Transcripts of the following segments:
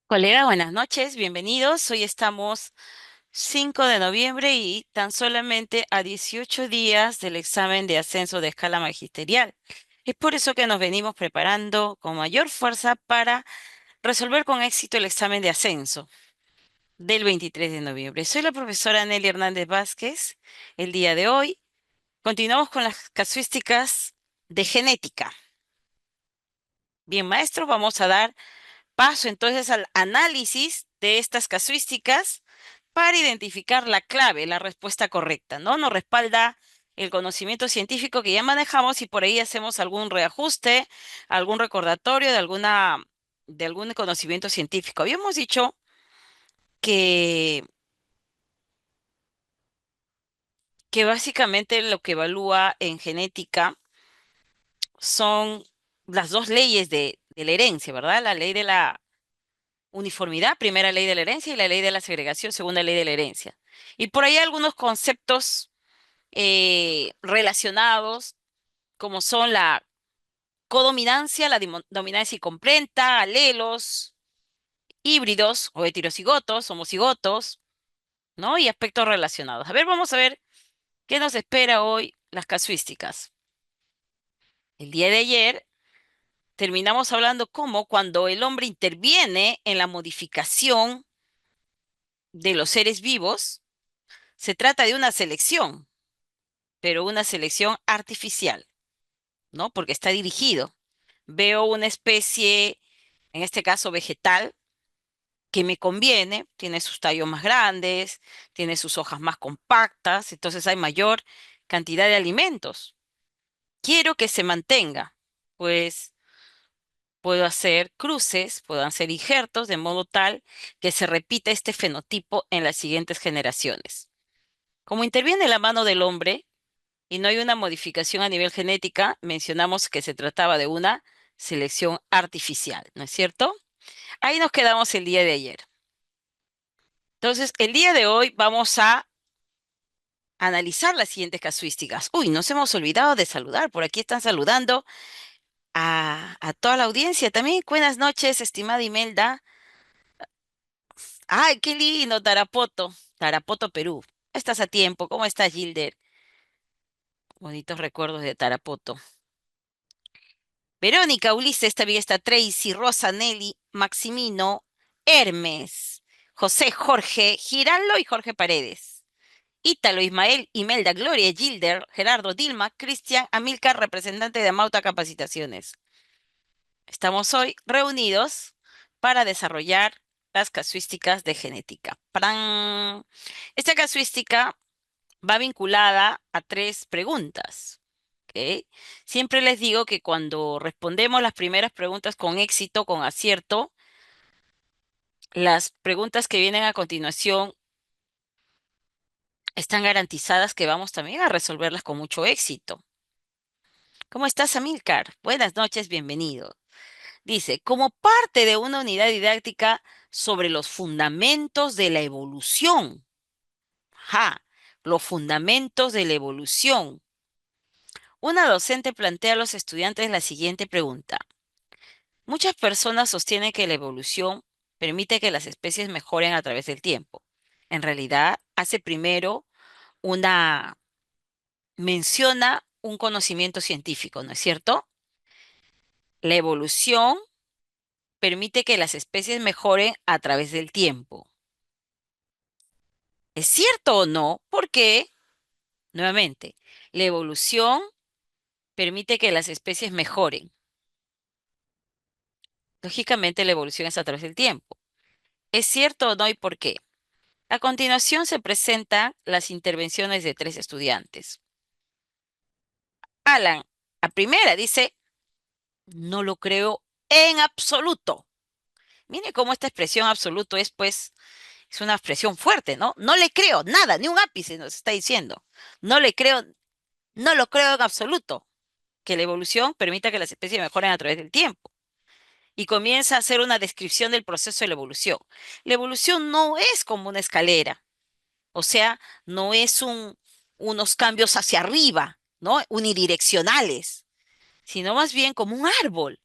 Colega, buenas noches, bienvenidos. Hoy estamos 5 de noviembre y tan solamente a 18 días del examen de ascenso de escala magisterial. Es por eso que nos venimos preparando con mayor fuerza para resolver con éxito el examen de ascenso del 23 de noviembre. Soy la profesora Nelly Hernández Vázquez. El día de hoy continuamos con las casuísticas de genética. Bien, maestros, vamos a dar paso entonces al análisis de estas casuísticas para identificar la clave, la respuesta correcta, ¿no? Nos respalda el conocimiento científico que ya manejamos y por ahí hacemos algún reajuste, algún recordatorio de algún conocimiento científico. Habíamos dicho que, que básicamente lo que evalúa en genética son las dos leyes de la herencia, ¿verdad? La ley de la uniformidad, primera ley de la herencia, y la ley de la segregación, segunda ley de la herencia. Y por ahí algunos conceptos relacionados, como son la codominancia, la dominancia incompleta, alelos, híbridos o heterocigotos, homocigotos, ¿no? Y aspectos relacionados. A ver, vamos a ver qué nos espera hoy las casuísticas. El día de ayer terminamos hablando cómo cuando el hombre interviene en la modificación de los seres vivos, se trata de una selección, pero una selección artificial, ¿no? Porque está dirigido. Veo una especie, en este caso vegetal, que me conviene, tiene sus tallos más grandes, tiene sus hojas más compactas, entonces hay mayor cantidad de alimentos. Quiero que se mantenga, pues puedo hacer cruces, puedo hacer injertos de modo tal que se repita este fenotipo en las siguientes generaciones. Como interviene la mano del hombre y no hay una modificación a nivel genética, mencionamos que se trataba de una selección artificial, ¿no es cierto? Ahí nos quedamos el día de ayer. Entonces, el día de hoy vamos a analizar las siguientes casuísticas. Uy, nos hemos olvidado de saludar. Por aquí están saludando a toda la audiencia también. Buenas noches, estimada Imelda. Ay, qué lindo, Tarapoto. Tarapoto, Perú. Estás a tiempo. ¿Cómo estás, Gilder? Bonitos recuerdos de Tarapoto. Verónica, Ulises, también está Tracy, Rosa, Nelly, Maximino, Hermes, José, Jorge, Giraldo y Jorge Paredes. Ítalo, Ismael, Imelda, Gloria, Gilder, Gerardo, Dilma, Cristian, Amilcar, representante de Amauta Capacitaciones. Estamos hoy reunidos para desarrollar las casuísticas de genética. ¡Pran! Esta casuística va vinculada a tres preguntas. ¿Ok? Siempre les digo que cuando respondemos las primeras preguntas con éxito, con acierto, las preguntas que vienen a continuación están garantizadas que vamos también a resolverlas con mucho éxito. ¿Cómo estás, Amilcar? Buenas noches, bienvenido. Dice, como parte de una unidad didáctica sobre los fundamentos de la evolución. Ajá, los fundamentos de la evolución. Una docente plantea a los estudiantes la siguiente pregunta. Muchas personas sostienen que la evolución permite que las especies mejoren a través del tiempo. En realidad, hace primero una, menciona un conocimiento científico, ¿no es cierto? La evolución permite que las especies mejoren a través del tiempo. ¿Es cierto o no? Porque, nuevamente, la evolución permite que las especies mejoren. Lógicamente, la evolución es a través del tiempo. ¿Es cierto o no y por qué? A continuación se presentan las intervenciones de tres estudiantes. Alan, a primera, dice, no lo creo en absoluto. Mire cómo esta expresión absoluto es, pues, es una expresión fuerte, ¿no? No le creo nada, ni un ápice nos está diciendo. No le creo, no lo creo en absoluto que la evolución permita que las especies mejoren a través del tiempo. Y comienza a hacer una descripción del proceso de la evolución. La evolución no es como una escalera, o sea, no es unos cambios hacia arriba, ¿no? Unidireccionales, sino más bien como un árbol.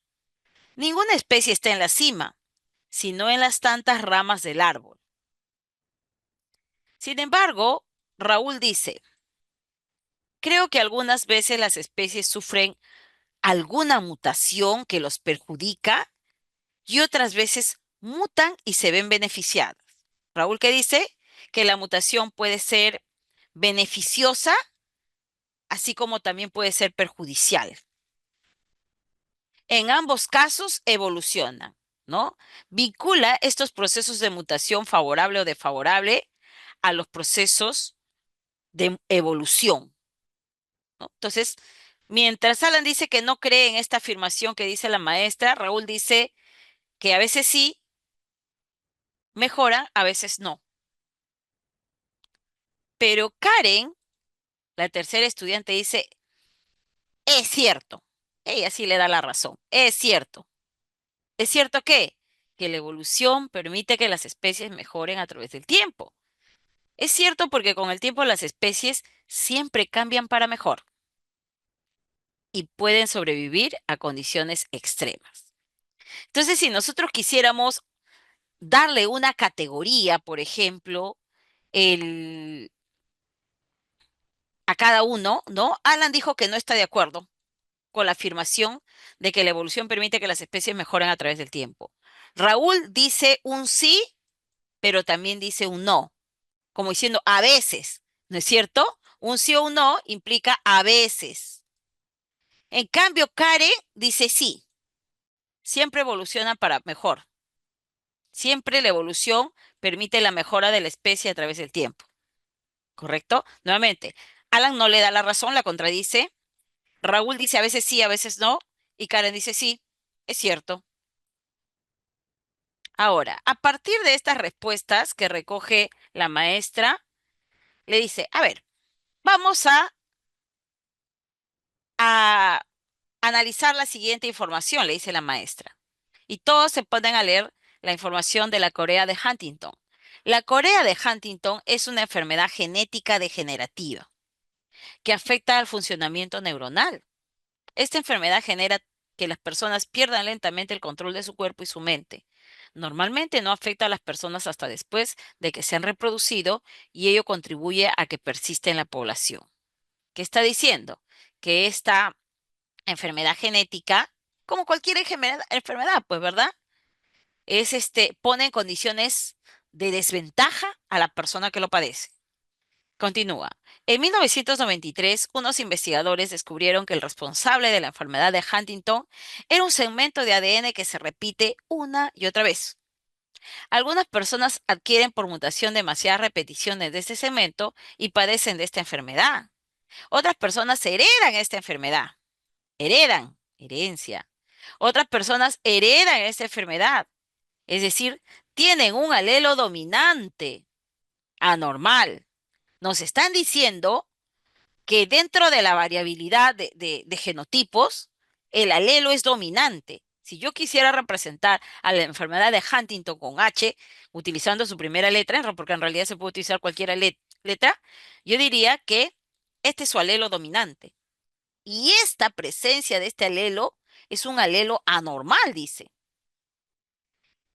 Ninguna especie está en la cima. sino en las tantas ramas del árbol. Sin embargo, Raúl dice, creo que algunas veces las especies sufren alguna mutación que los perjudica y otras veces mutan y se ven beneficiadas. Raúl, ¿qué dice? Que la mutación puede ser beneficiosa, así como también puede ser perjudicial. En ambos casos evolucionan, ¿no? Vincula estos procesos de mutación favorable o desfavorable a los procesos de evolución, ¿no? Entonces, mientras Alan dice que no cree en esta afirmación que dice la maestra, Raúl dice que a veces sí mejoran, a veces no. Pero Karen, la tercera estudiante, dice, es cierto. Ella sí le da la razón. Es cierto. ¿Es cierto qué? Que la evolución permite que las especies mejoren a través del tiempo. Es cierto porque con el tiempo las especies siempre cambian para mejor y pueden sobrevivir a condiciones extremas. Entonces, si nosotros quisiéramos darle una categoría, por ejemplo, el, a cada uno, ¿no? Alan dijo que no está de acuerdo con la afirmación de que la evolución permite que las especies mejoren a través del tiempo. Raúl dice un sí, pero también dice un no, como diciendo a veces, ¿no es cierto? Un sí o un no implica a veces. En cambio, Karen dice sí, siempre evoluciona para mejor. Siempre la evolución permite la mejora de la especie a través del tiempo, ¿correcto? Nuevamente, Alan no le da la razón, la contradice. Raúl dice a veces sí, a veces no, y Karen dice sí, es cierto. Ahora, a partir de estas respuestas que recoge la maestra, le dice, a ver, vamos a analizar la siguiente información, le dice la maestra. Y todos se ponen a leer la información de la Corea de Huntington. La Corea de Huntington es una enfermedad genética degenerativa que afecta al funcionamiento neuronal. Esta enfermedad genera que las personas pierdan lentamente el control de su cuerpo y su mente. Normalmente no afecta a las personas hasta después de que se han reproducido y ello contribuye a que persista en la población. ¿Qué está diciendo? Que esta enfermedad genética, como cualquier enfermedad, pues, ¿verdad? Pone en condiciones de desventaja a la persona que lo padece. Continúa. En 1993, unos investigadores descubrieron que el responsable de la enfermedad de Huntington era un segmento de ADN que se repite una y otra vez. Algunas personas adquieren por mutación demasiadas repeticiones de este segmento y padecen de esta enfermedad. Otras personas heredan esta enfermedad. Herencia. Otras personas heredan esta enfermedad. Es decir, tienen un alelo dominante, anormal. Nos están diciendo que dentro de la variabilidad de genotipos, el alelo es dominante. Si yo quisiera representar a la enfermedad de Huntington con H, utilizando su primera letra, porque en realidad se puede utilizar cualquier letra, yo diría que este es su alelo dominante. Y esta presencia de este alelo es un alelo anormal, dice.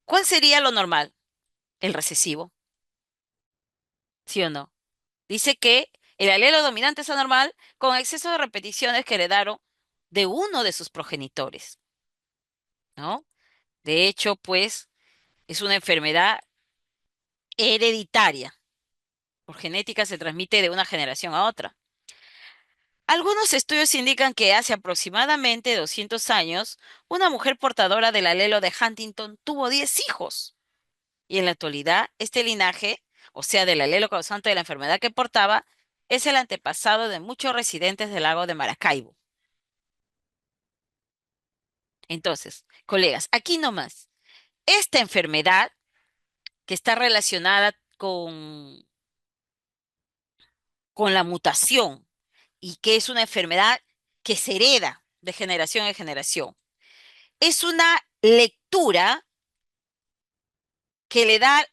¿Cuál sería lo normal? El recesivo, ¿sí o no? Dice que el alelo dominante es anormal con exceso de repeticiones que heredaron de uno de sus progenitores, ¿no? De hecho, pues, es una enfermedad hereditaria. Por genética se transmite de una generación a otra. Algunos estudios indican que hace aproximadamente 200 años, una mujer portadora del alelo de Huntington tuvo 10 hijos. Y en la actualidad, este linaje, o sea, del alelo causante de la enfermedad que portaba, es el antepasado de muchos residentes del lago de Maracaibo. Entonces, colegas, aquí nomás, esta enfermedad que está relacionada con la mutación y que es una enfermedad que se hereda de generación en generación, es una lectura que le da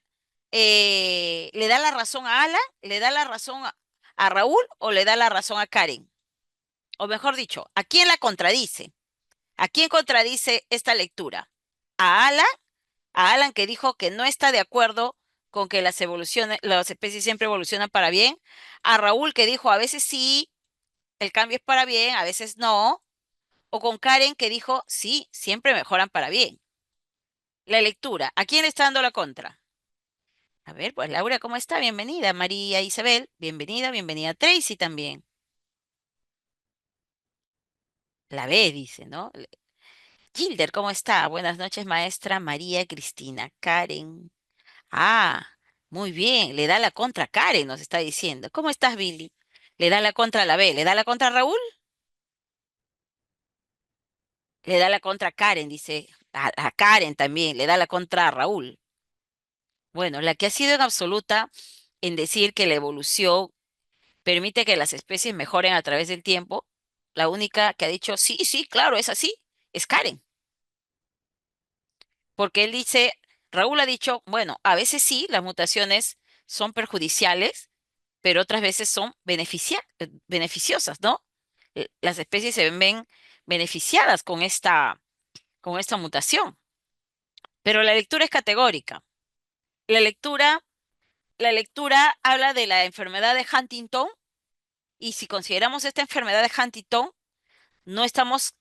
la razón a Alan, le da la razón a Raúl o le da la razón a Karen. O mejor dicho, ¿a quién la contradice? ¿A quién contradice esta lectura? ¿A Alan A Alan que dijo que no está de acuerdo con que las especies siempre evolucionan para bien. A Raúl que dijo a veces sí, el cambio es para bien, a veces no. O con Karen que dijo sí, siempre mejoran para bien. La lectura, ¿a quién le está dando la contra? A ver, pues Laura, ¿cómo está? Bienvenida. María Isabel, bienvenida, bienvenida. Tracy también. La B dice, ¿no? Gilder, ¿cómo está? Buenas noches, maestra María Cristina. Karen. Ah, muy bien. Le da la contra a Karen, nos está diciendo. ¿Cómo estás, Billy? Le da la contra a la B. ¿Le da la contra a Raúl? Le da la contra a Karen, dice. A Karen también. Le da la contra a Raúl. Bueno, la que ha sido en absoluta en decir que la evolución permite que las especies mejoren a través del tiempo, la única que ha dicho sí, sí, claro, es así, es Karen. Porque él dice, Raúl ha dicho, bueno, a veces sí, las mutaciones son perjudiciales, pero otras veces son beneficiosas, ¿no? Las especies se ven beneficiadas con esta mutación. Pero la lectura es categórica. La lectura, la lectura habla de la enfermedad de Huntington y si consideramos esta enfermedad de Huntington, no estamos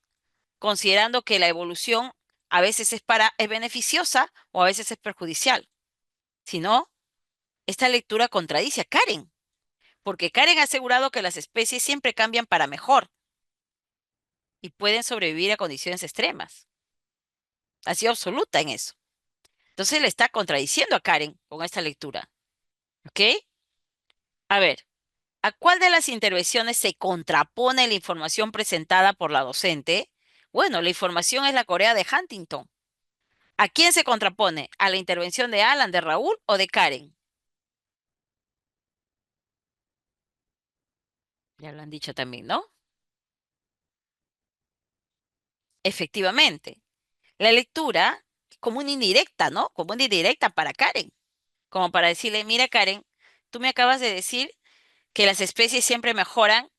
considerando que la evolución a veces es beneficiosa o a veces es perjudicial. Si no, esta lectura contradice a Karen, porque Karen ha asegurado que las especies siempre cambian para mejor y pueden sobrevivir a condiciones extremas. Ha sido absoluta en eso. Entonces le está contradiciendo a Karen con esta lectura. ¿Ok? A ver, ¿a cuál de las intervenciones se contrapone la información presentada por la docente? Bueno, la información es la Corea de Huntington. ¿A quién se contrapone? ¿A la intervención de Alan, de Raúl o de Karen? Ya lo han dicho también, ¿no? Efectivamente. La lectura es como una indirecta, ¿no? Como una indirecta para Karen. Como para decirle, mira Karen, tú me acabas de decir que las especies siempre mejoran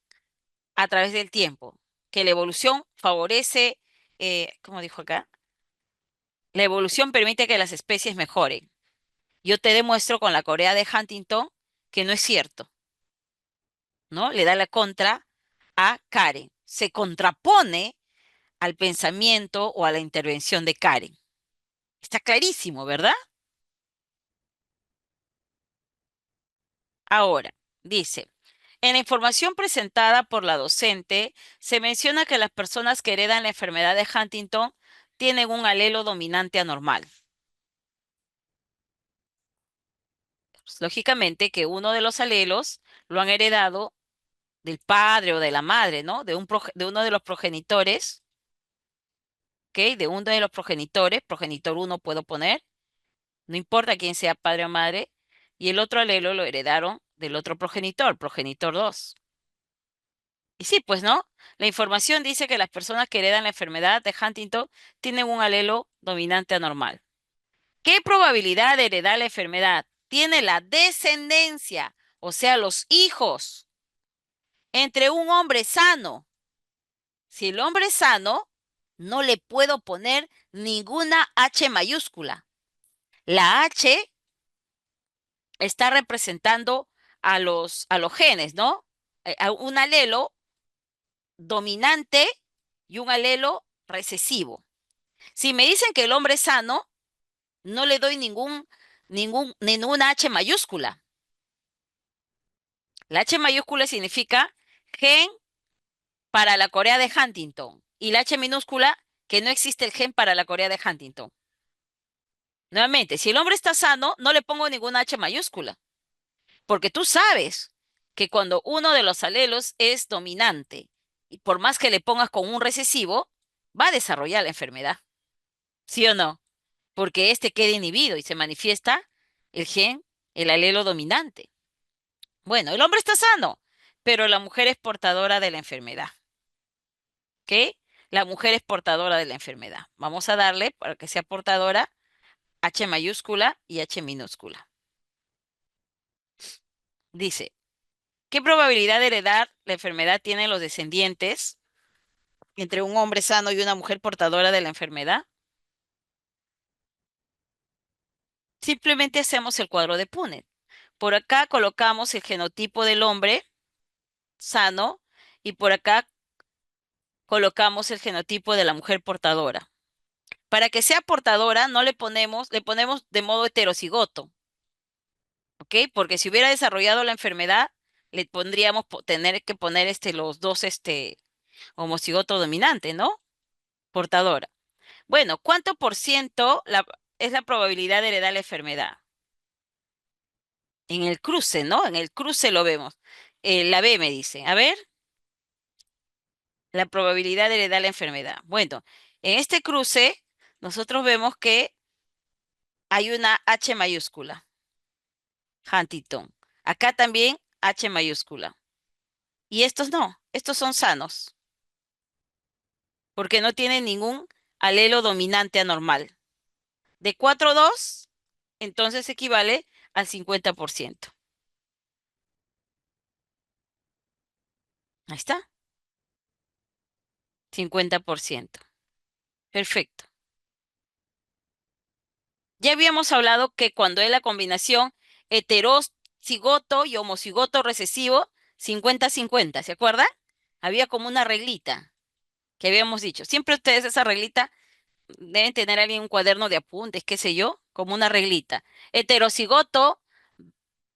a través del tiempo, que la evolución favorece, ¿cómo dijo acá? La evolución permite que las especies mejoren. Yo te demuestro con la Corea de Huntington que no es cierto, ¿no? Le da la contra a Karen. Se contrapone al pensamiento o a la intervención de Karen. Está clarísimo, ¿verdad? Ahora, dice, en la información presentada por la docente, se menciona que las personas que heredan la enfermedad de Huntington tienen un alelo dominante anormal. Pues, lógicamente que uno de los alelos lo han heredado del padre o de la madre, ¿no? De uno de los progenitores, ¿ok? De uno de los progenitores, progenitor uno puedo poner, no importa quién sea padre o madre, y el otro alelo lo heredaron del otro progenitor, progenitor 2. Y sí, pues no, la información dice que las personas que heredan la enfermedad de Huntington tienen un alelo dominante anormal. ¿Qué probabilidad de heredar la enfermedad tiene la descendencia, o sea, los hijos, entre un hombre sano? Si el hombre es sano, no le puedo poner ninguna H mayúscula. La H está representando a los genes, ¿no? A un alelo dominante y un alelo recesivo. Si me dicen que el hombre es sano, no le doy ninguna H mayúscula. La H mayúscula significa gen para la Corea de Huntington y la H minúscula que no existe el gen para la Corea de Huntington. Nuevamente, si el hombre está sano, no le pongo ninguna H mayúscula, porque tú sabes que cuando uno de los alelos es dominante, y por más que le pongas con un recesivo, va a desarrollar la enfermedad. ¿Sí o no? Porque este queda inhibido y se manifiesta el gen, el alelo dominante. Bueno, el hombre está sano, pero la mujer es portadora de la enfermedad. ¿Ok? La mujer es portadora de la enfermedad. Vamos a darle, para que sea portadora, H mayúscula y H minúscula. Dice, ¿qué probabilidad de heredar la enfermedad tienen los descendientes entre un hombre sano y una mujer portadora de la enfermedad? Simplemente hacemos el cuadro de Punnett. Por acá colocamos el genotipo del hombre sano y por acá colocamos el genotipo de la mujer portadora. Para que sea portadora, no le ponemos, le ponemos de modo heterocigoto, ¿ok? Porque si hubiera desarrollado la enfermedad, le pondríamos tener que poner los dos homocigoto dominante, ¿no? Portadora. Bueno, ¿cuánto por ciento es la probabilidad de heredar la enfermedad? En el cruce, ¿no? En el cruce lo vemos. La B me dice, a ver, la probabilidad de heredar la enfermedad. Bueno, en este cruce, nosotros vemos que hay una H mayúscula, Huntington. Acá también H mayúscula. Y estos no, estos son sanos, porque no tienen ningún alelo dominante anormal. De 4 a 2, entonces equivale al 50%. Ahí está, 50%. Perfecto. Ya habíamos hablado que cuando es la combinación heterocigoto y homocigoto recesivo, 50-50, ¿se acuerdan? Había como una reglita que habíamos dicho. Siempre ustedes esa reglita deben tener alguien un cuaderno de apuntes, qué sé yo, como una reglita. Heterocigoto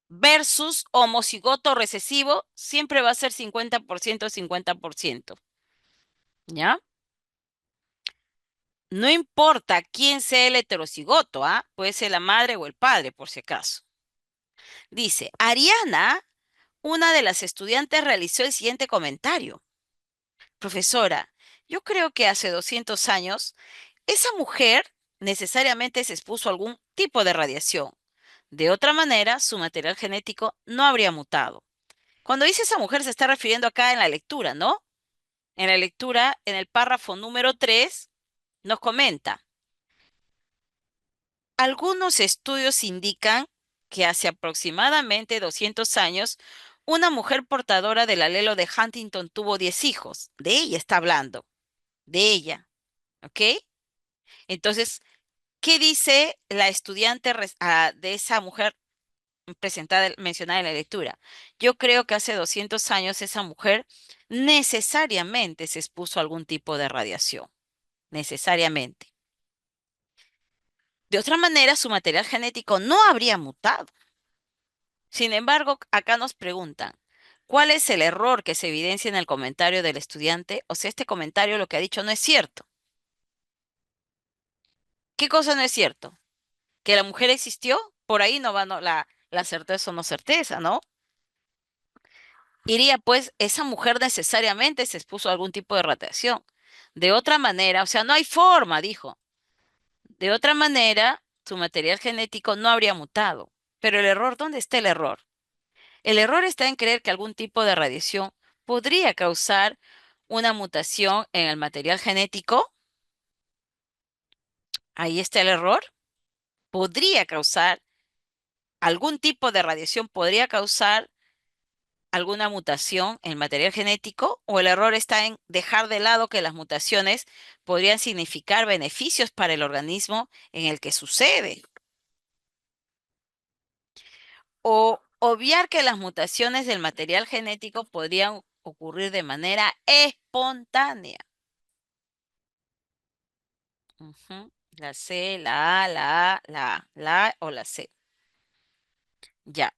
versus homocigoto recesivo siempre va a ser 50%, 50%. ¿Ya? No importa quién sea el heterocigoto, ¿ah? Puede ser la madre o el padre, por si acaso. Dice, Ariana, una de las estudiantes, realizó el siguiente comentario. Profesora, yo creo que hace 200 años esa mujer necesariamente se expuso a algún tipo de radiación. De otra manera, su material genético no habría mutado. Cuando dice esa mujer se está refiriendo acá en la lectura, ¿no? En la lectura, en el párrafo número 3, nos comenta, algunos estudios indican que hace aproximadamente 200 años, una mujer portadora del alelo de Huntington tuvo 10 hijos. De ella está hablando, de ella, ¿ok? Entonces, ¿qué dice la estudiante de esa mujer presentada, mencionada en la lectura? Yo creo que hace 200 años esa mujer necesariamente se expuso a algún tipo de radiación, necesariamente. De otra manera, su material genético no habría mutado. Sin embargo, acá nos preguntan, ¿cuál es el error que se evidencia en el comentario del estudiante? O sea, este comentario lo que ha dicho no es cierto. ¿Qué cosa no es cierto? ¿Que la mujer existió? Por ahí no va la certeza o no certeza, ¿no? Iría pues, esa mujer necesariamente se expuso a algún tipo de radiación. De otra manera, o sea, no hay forma, dijo. De otra manera, su material genético no habría mutado. Pero el error, ¿dónde está el error? El error está en creer que algún tipo de radiación podría causar una mutación en el material genético. Ahí está el error. Podría causar, algún tipo de radiación podría causar alguna mutación en el material genético, o el error está en dejar de lado que las mutaciones podrían significar beneficios para el organismo en el que sucede, o obviar que las mutaciones del material genético podrían ocurrir de manera espontánea. Ujú. La C, la A, la A, la A o la C. Ya.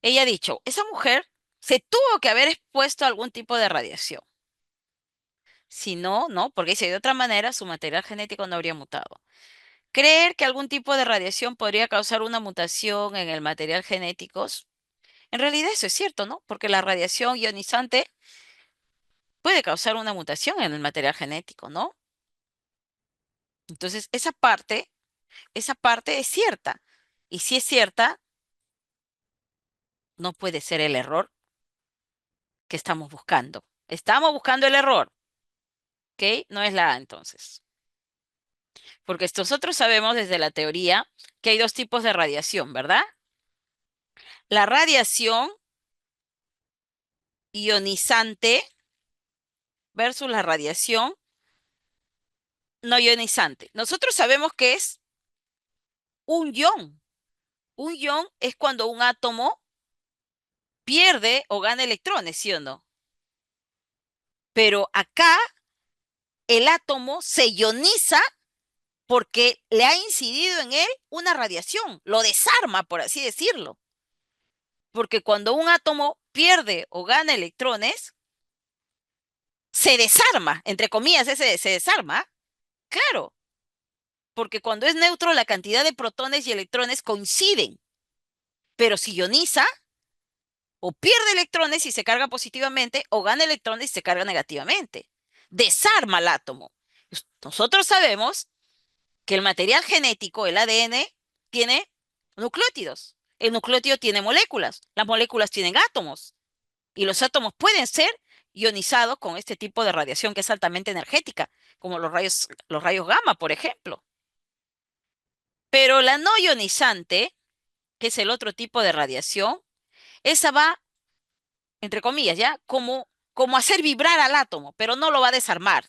Ella ha dicho, esa mujer se tuvo que haber expuesto a algún tipo de radiación. Si no, no, porque dice de otra manera su material genético no habría mutado. Creer que algún tipo de radiación podría causar una mutación en el material genético, en realidad eso es cierto, ¿no? Porque la radiación ionizante puede causar una mutación en el material genético, ¿no? Entonces, esa parte es cierta. Y si es cierta, no puede ser el error que estamos buscando. Estamos buscando el error, ¿ok? No es la A entonces. Porque nosotros sabemos desde la teoría que hay dos tipos de radiación, ¿verdad? La radiación ionizante versus la radiación no ionizante. Nosotros sabemos que es un ion. Un ion es cuando un átomo pierde o gana electrones, ¿sí o no? Pero acá el átomo se ioniza porque le ha incidido en él una radiación, lo desarma, por así decirlo. Porque cuando un átomo pierde o gana electrones, se desarma, entre comillas, ese se desarma, claro, porque cuando es neutro la cantidad de protones y electrones coinciden, pero si ioniza, o pierde electrones y se carga positivamente, o gana electrones y se carga negativamente. Desarma el átomo. Nosotros sabemos que el material genético, el ADN, tiene nucleótidos. El nucleótido tiene moléculas, las moléculas tienen átomos, y los átomos pueden ser ionizados con este tipo de radiación que es altamente energética, como los rayos gamma, por ejemplo. Pero la no ionizante, que es el otro tipo de radiación, esa va, entre comillas, ¿ya? Como hacer vibrar al átomo, pero no lo va a desarmar.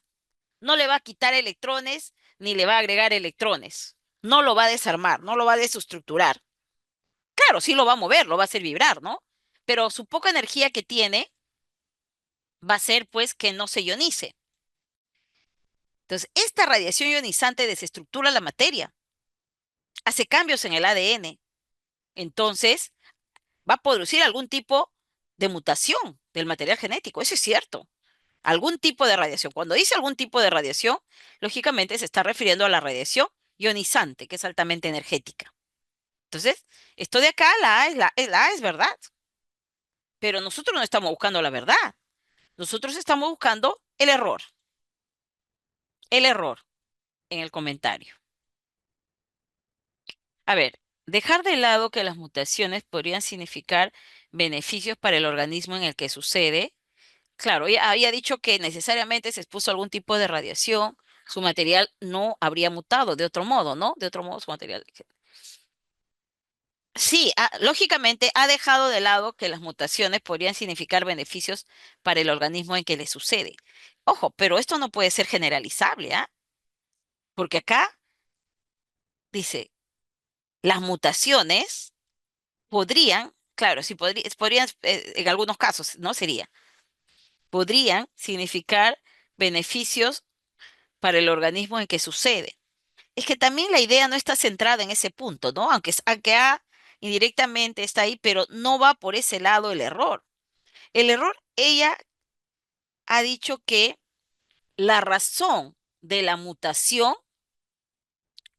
No le va a quitar electrones ni le va a agregar electrones. No lo va a desarmar, no lo va a desestructurar. Claro, sí lo va a mover, lo va a hacer vibrar, ¿no? Pero su poca energía que tiene va a ser, pues, que no se ionice. Entonces, esta radiación ionizante desestructura la materia, hace cambios en el ADN. Entonces, va a producir algún tipo de mutación del material genético. Eso es cierto. Algún tipo de radiación. Cuando dice algún tipo de radiación, lógicamente se está refiriendo a la radiación ionizante, que es altamente energética. Entonces, esto de acá, la A es verdad, pero nosotros no estamos buscando la verdad. Nosotros estamos buscando el error en el comentario. A ver, dejar de lado que las mutaciones podrían significar beneficios para el organismo en el que sucede. Claro, ella había dicho que necesariamente se expuso a algún tipo de radiación, su material no habría mutado de otro modo, ¿no? De otro modo su material. Sí, lógicamente ha dejado de lado que las mutaciones podrían significar beneficios para el organismo en que le sucede. Ojo, pero esto no puede ser generalizable, ¿ah? Porque acá dice, las mutaciones podrían, claro, sí podrían, en algunos casos, ¿no? Podrían significar beneficios para el organismo en que sucede. Es que también la idea no está centrada en ese punto, ¿no? Aunque indirectamente está ahí, pero no va por ese lado el error. El error, ella ha dicho que la razón de la mutación,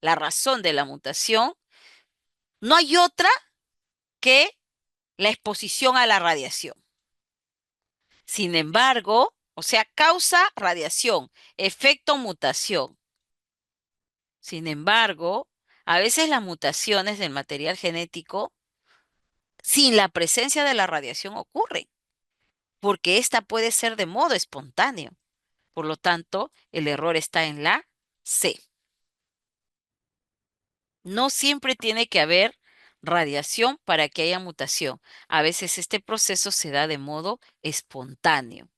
la razón de la mutación, no hay otra que la exposición a la radiación. Sin embargo, o sea, causa radiación, efecto mutación. Sin embargo, a veces las mutaciones del material genético, sin la presencia de la radiación, ocurren, porque esta puede ser de modo espontáneo. Por lo tanto, el error está en la C. No siempre tiene que haber radiación para que haya mutación. A veces este proceso se da de modo espontáneo,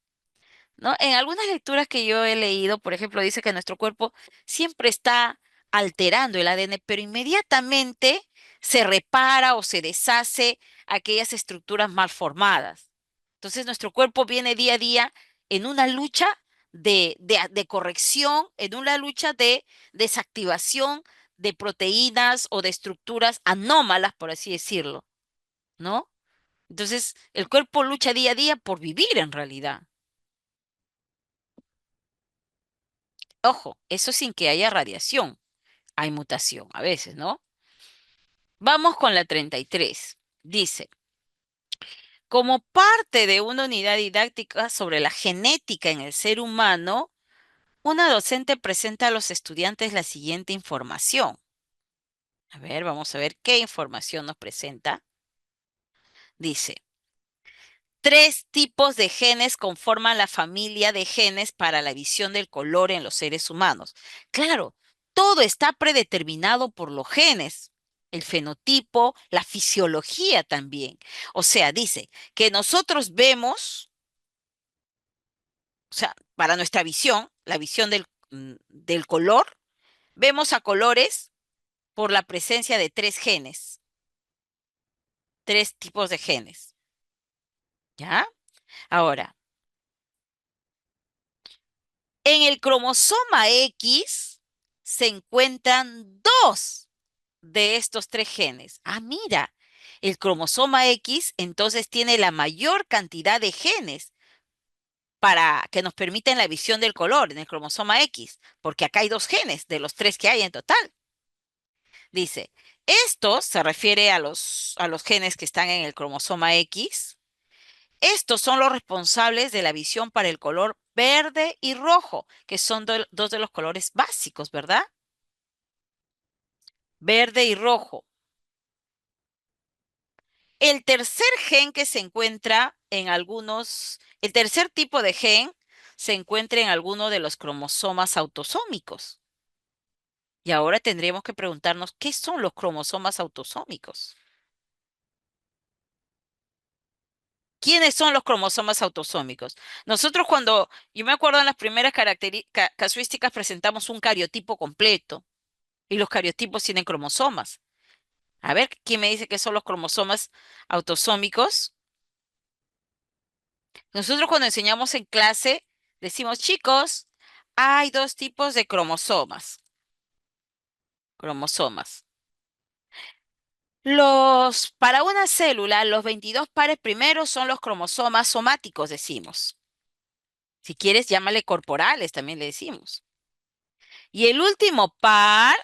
¿no? En algunas lecturas que yo he leído, por ejemplo, dice que nuestro cuerpo siempre está alterando el ADN, pero inmediatamente se repara o se deshace aquellas estructuras mal formadas. Entonces, nuestro cuerpo viene día a día en una lucha de corrección, en una lucha de desactivación de proteínas o de estructuras anómalas, por así decirlo, ¿no? Entonces, el cuerpo lucha día a día por vivir en realidad. Ojo, eso sin que haya radiación. Hay mutación a veces, ¿no? Vamos con la 33. Dice, como parte de una unidad didáctica sobre la genética en el ser humano, una docente presenta a los estudiantes la siguiente información. A ver, vamos a ver qué información nos presenta. Dice, tres tipos de genes conforman la familia de genes para la visión del color en los seres humanos. Claro, todo está predeterminado por los genes, el fenotipo, la fisiología también. O sea, dice que nosotros vemos, o sea, para nuestra visión, la visión del color, vemos a colores por la presencia de tres genes. tres tipos de genes. ¿Ya? Ahora, en el cromosoma X se encuentran dos de estos tres genes. Ah, mira, el cromosoma X entonces tiene la mayor cantidad de genes para que nos permiten la visión del color en el cromosoma X, porque acá hay dos genes de los tres que hay en total. Dice, estos se refiere a los genes que están en el cromosoma X. Estos son los responsables de la visión para el color verde y rojo, que son dos de los colores básicos, ¿verdad? Verde y rojo. El tercer gen que se encuentra en algunos, el tercer tipo de gen se encuentra en alguno de los cromosomas autosómicos. Y ahora tendríamos que preguntarnos, ¿qué son los cromosomas autosómicos? ¿Quiénes son los cromosomas autosómicos? Nosotros yo me acuerdo en las primeras casuísticas presentamos un cariotipo completo y los cariotipos tienen cromosomas. A ver, ¿quién me dice qué son los cromosomas autosómicos? Nosotros cuando enseñamos en clase decimos, chicos, hay dos tipos de cromosomas. Cromosomas. Para una célula, los 22 pares primeros son los cromosomas somáticos, decimos. Si quieres, llámale corporales, también le decimos. Y el último par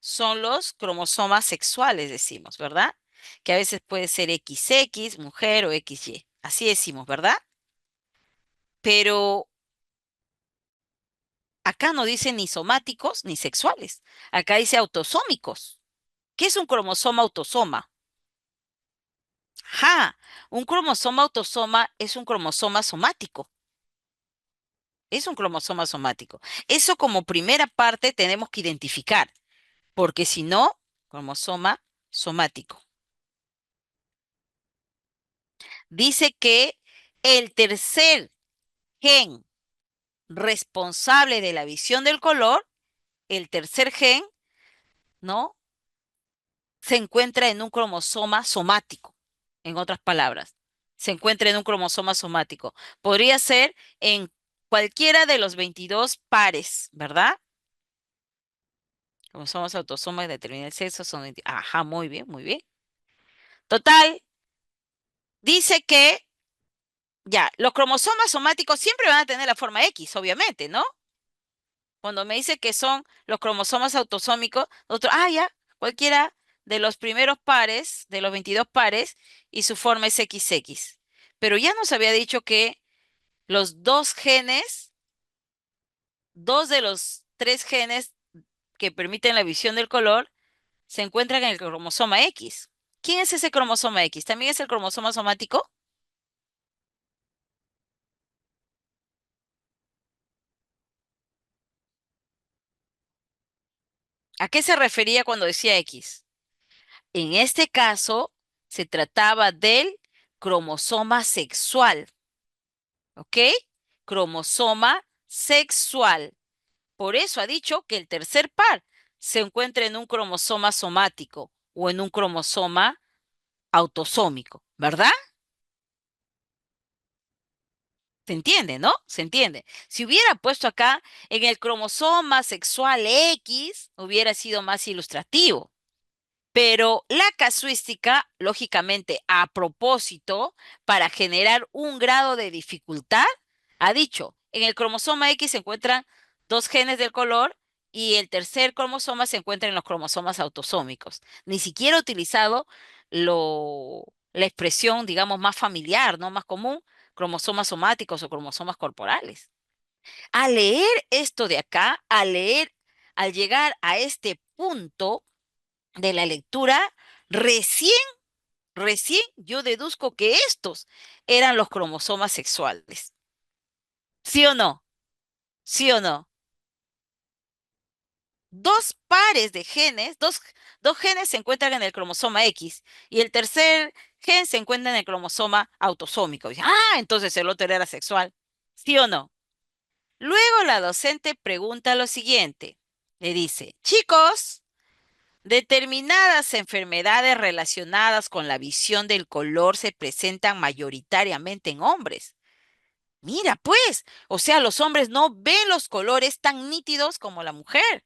son los cromosomas sexuales, decimos, ¿verdad? Que a veces puede ser XX, mujer o XY. Así decimos, ¿verdad? Pero acá no dice ni somáticos ni sexuales. Acá dice autosómicos. ¿Qué es un cromosoma autosoma? Ja, un cromosoma autosoma es un cromosoma somático. Es un cromosoma somático. Eso como primera parte tenemos que identificar, porque si no, cromosoma somático. Dice que el tercer gen responsable de la visión del color, el tercer gen, ¿no? Se encuentra en un cromosoma somático, en otras palabras. Se encuentra en un cromosoma somático. Podría ser en cualquiera de los 22 pares, ¿verdad? Cromosomas autosomas que determinan el sexo son 20. Ajá, muy bien, muy bien. Total, dice que ya, los cromosomas somáticos siempre van a tener la forma X, obviamente, ¿no? Cuando me dice que son los cromosomas autosómicos, ya, cualquiera de los primeros pares, de los 22 pares, y su forma es XX. Pero ya nos había dicho que los dos genes, dos de los tres genes que permiten la visión del color, se encuentran en el cromosoma X. ¿Quién es ese cromosoma X? ¿También es el cromosoma somático? ¿A qué se refería cuando decía X? En este caso, se trataba del cromosoma sexual, ¿ok? Cromosoma sexual. Por eso ha dicho que el tercer par se encuentra en un cromosoma somático o en un cromosoma autosómico, ¿verdad? ¿Se entiende, no? Se entiende. Si hubiera puesto acá en el cromosoma sexual X, hubiera sido más ilustrativo. Pero la casuística, lógicamente, a propósito, para generar un grado de dificultad, ha dicho, en el cromosoma X se encuentran dos genes del color y el tercer cromosoma se encuentra en los cromosomas autosómicos. Ni siquiera ha utilizado la expresión, digamos, más familiar, ¿no? Más común, cromosomas somáticos o cromosomas corporales. Al leer esto de acá, al llegar a este punto, de la lectura, recién, recién yo deduzco que estos eran los cromosomas sexuales. ¿Sí o no? ¿Sí o no? Dos pares de genes, dos genes se encuentran en el cromosoma X y el tercer gen se encuentra en el cromosoma autosómico. Dice, entonces el otro era sexual. ¿Sí o no? Luego la docente pregunta lo siguiente. Le dice, chicos, Determinadas enfermedades relacionadas con la visión del color se presentan mayoritariamente en hombres. Mira, pues, o sea, los hombres no ven los colores tan nítidos como la mujer.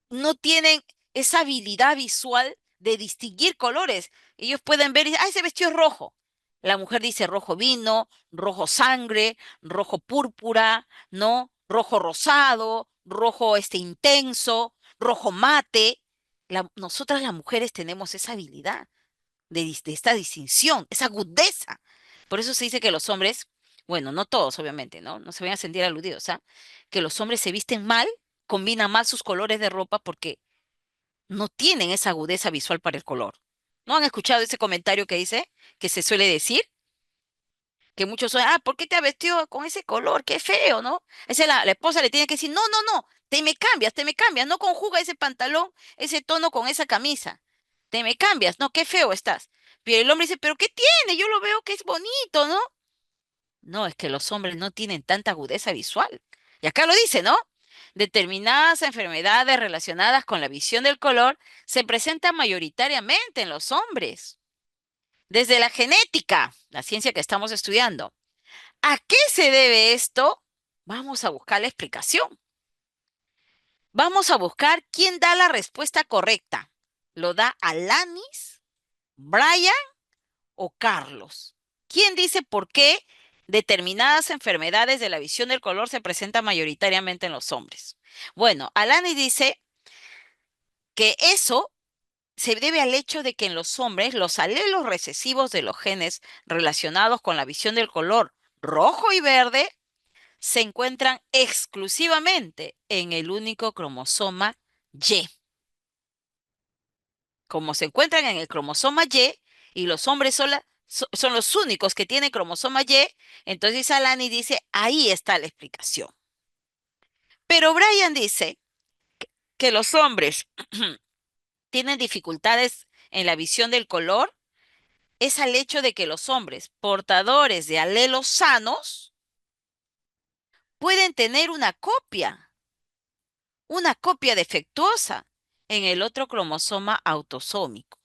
No tienen esa habilidad visual de distinguir colores. Ellos pueden ver y decir, ah, ese vestido es rojo. La mujer dice rojo vino, rojo sangre, rojo púrpura, ¿no? Rojo rosado, rojo intenso, rojo mate. Nosotras las mujeres tenemos esa habilidad de esta distinción, esa agudeza. Por eso se dice que los hombres, bueno, no todos obviamente, ¿no? No se vayan a sentir aludidos, ¿ah? Que los hombres se visten mal, combinan mal sus colores de ropa porque no tienen esa agudeza visual para el color. ¿No han escuchado ese comentario que dice, que se suele decir? Que muchos son, ah, ¿por qué te has vestido con ese color? Qué feo, ¿no? Esa la esposa le tiene que decir, no, no, no, te me cambias, no conjuga ese pantalón, ese tono con esa camisa. Te me cambias, no, qué feo estás. Pero el hombre dice, pero ¿qué tiene? Yo lo veo que es bonito, ¿no? No, es que los hombres no tienen tanta agudeza visual. Y acá lo dice, ¿no? Determinadas enfermedades relacionadas con la visión del color se presentan mayoritariamente en los hombres. Desde la genética, la ciencia que estamos estudiando. ¿A qué se debe esto? Vamos a buscar la explicación. Vamos a buscar quién da la respuesta correcta. ¿Lo da Alanis, Brian o Carlos? ¿Quién dice por qué determinadas enfermedades de la visión del color se presentan mayoritariamente en los hombres? Bueno, Alanis dice que eso se debe al hecho de que en los hombres los alelos recesivos de los genes relacionados con la visión del color rojo y verde se encuentran exclusivamente en el único cromosoma Y. Como se encuentran en el cromosoma y los hombres son los únicos que tienen cromosoma Y, entonces Alani dice, ahí está la explicación. Pero Brian dice que los hombres tienen dificultades en la visión del color es al hecho de que los hombres portadores de alelos sanos pueden tener una copia defectuosa en el otro cromosoma autosómico.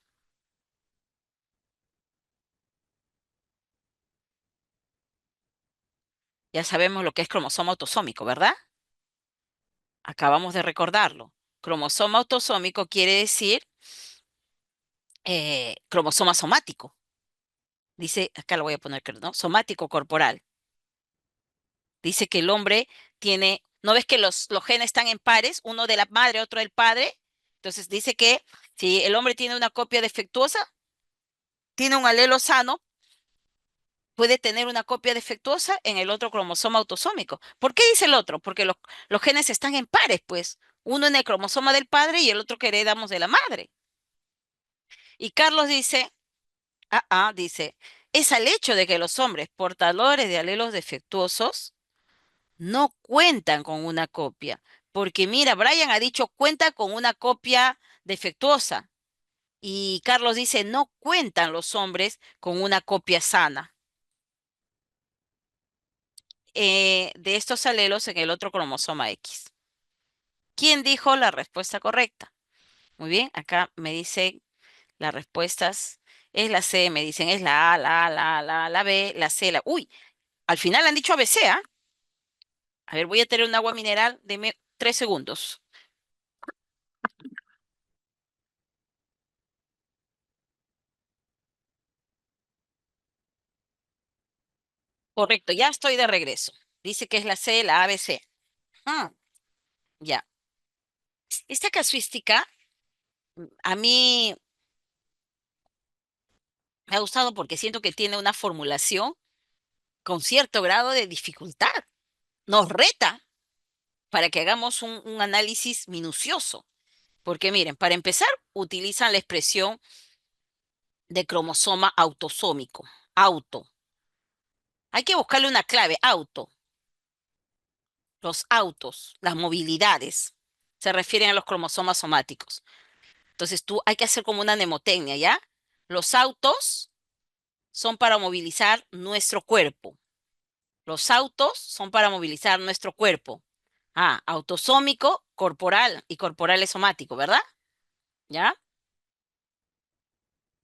Ya sabemos lo que es cromosoma autosómico, ¿verdad? Acabamos de recordarlo. Cromosoma autosómico quiere decir cromosoma somático. Dice, acá lo voy a poner, ¿no? Somático corporal. Dice que el hombre tiene, ¿no ves que los genes están en pares? Uno de la madre, otro del padre. Entonces dice que si el hombre tiene una copia defectuosa, tiene un alelo sano, puede tener una copia defectuosa en el otro cromosoma autosómico. ¿Por qué dice el otro? Porque los genes están en pares, pues. Uno en el cromosoma del padre y el otro que heredamos de la madre. Y Carlos dice, dice, es al hecho de que los hombres portadores de alelos defectuosos no cuentan con una copia. Porque mira, Brian ha dicho cuenta con una copia defectuosa. Y Carlos dice, no cuentan los hombres con una copia sana de estos alelos en el otro cromosoma X. ¿Quién dijo la respuesta correcta? Muy bien, acá me dicen las respuestas. Es la C, me dicen, es la A, la B, la C, la... Uy, al final han dicho ABC, ¿ah? A ver, voy a tener un agua mineral, deme 3 segundos. Correcto, ya estoy de regreso. Dice que es la C, la ABC. Ah, ya. Esta casuística a mí me ha gustado porque siento que tiene una formulación con cierto grado de dificultad. Nos reta para que hagamos un análisis minucioso. Porque miren, para empezar, utilizan la expresión de cromosoma autosómico. Auto. Hay que buscarle una clave. Auto. Los autos, las movilidades, se refieren a los cromosomas somáticos. Entonces tú hay que hacer como una mnemotecnia, ¿ya? Los autos son para movilizar nuestro cuerpo. Los autos son para movilizar nuestro cuerpo. Autosómico, corporal, y corporal es somático, ¿verdad? ¿Ya?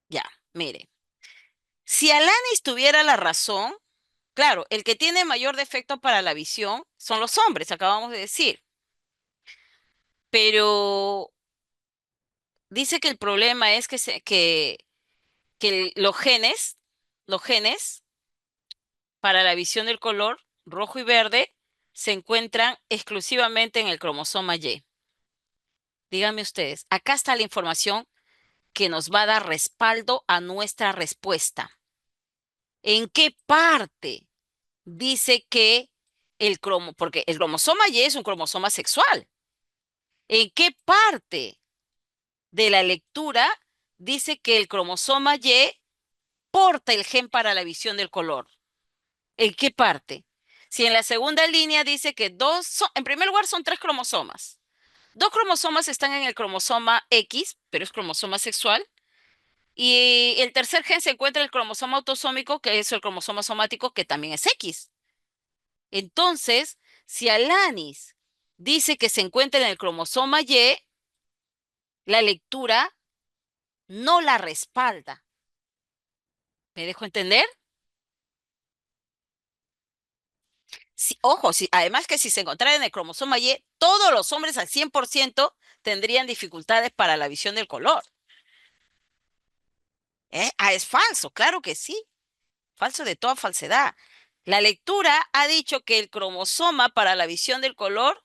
Ya, mire. Si Alanis tuviera la razón, claro, el que tiene mayor defecto para la visión son los hombres, acabamos de decir. Pero dice que el problema es que los genes para la visión del color rojo y verde se encuentran exclusivamente en el cromosoma Y. Díganme ustedes, acá está la información que nos va a dar respaldo a nuestra respuesta. ¿En qué parte dice que porque el cromosoma Y es un cromosoma sexual? ¿En qué parte de la lectura dice que el cromosoma Y porta el gen para la visión del color? ¿En qué parte? Si en la segunda línea dice que en primer lugar son tres cromosomas. Dos cromosomas están en el cromosoma X, pero es cromosoma sexual. Y el tercer gen se encuentra en el cromosoma autosómico, que es el cromosoma somático, que también es X. Entonces, si Alanis dice que se encuentra en el cromosoma Y, la lectura no la respalda. ¿Me dejo entender? Ojo, además que si se encontrara en el cromosoma Y, todos los hombres al 100% tendrían dificultades para la visión del color. Ah, es falso, claro que sí, falso de toda falsedad. La lectura ha dicho que el cromosoma para la visión del color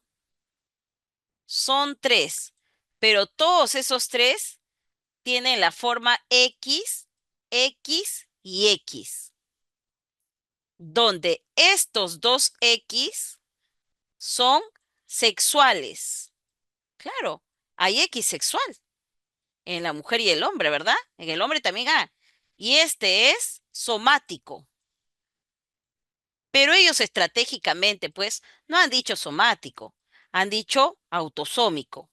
son tres, pero todos esos tres tienen la forma X, X y X, donde estos dos X son sexuales. Claro, hay X sexual en la mujer y el hombre, ¿verdad? En el hombre también hay. Y este es somático. Pero ellos estratégicamente, pues, no han dicho somático, han dicho autosómico.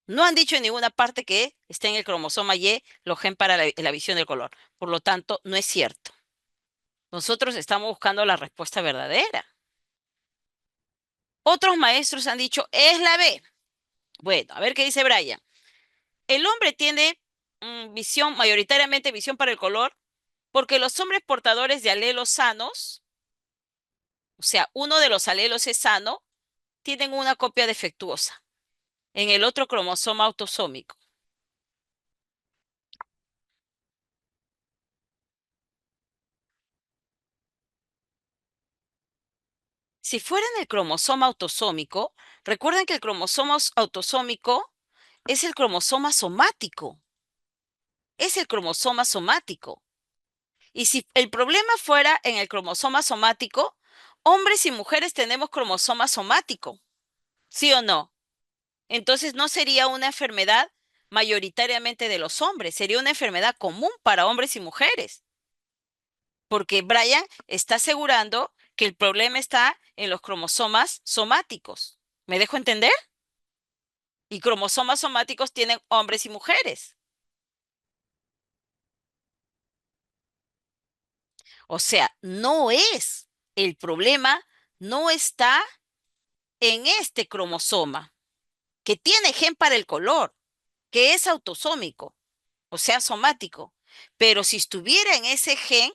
No han dicho en ninguna parte que esté en el cromosoma Y los gen para la visión del color. Por lo tanto, no es cierto. Nosotros estamos buscando la respuesta verdadera. Otros maestros han dicho, es la B. Bueno, a ver qué dice Brian. El hombre tiene visión, mayoritariamente visión para el color, porque los hombres portadores de alelos sanos, o sea, uno de los alelos es sano, tienen una copia defectuosa en el otro cromosoma autosómico. Si fuera en el cromosoma autosómico, recuerden que el cromosoma autosómico es el cromosoma somático, es el cromosoma somático. Y si el problema fuera en el cromosoma somático, hombres y mujeres tenemos cromosoma somático, ¿sí o no? Entonces no sería una enfermedad mayoritariamente de los hombres, sería una enfermedad común para hombres y mujeres, porque Brian está asegurando que el problema está en los cromosomas somáticos. ¿Me dejo entender? Y cromosomas somáticos tienen hombres y mujeres. O sea, el problema no está en este cromosoma, que tiene gen para el color, que es autosómico, o sea, somático. Pero si estuviera en ese gen,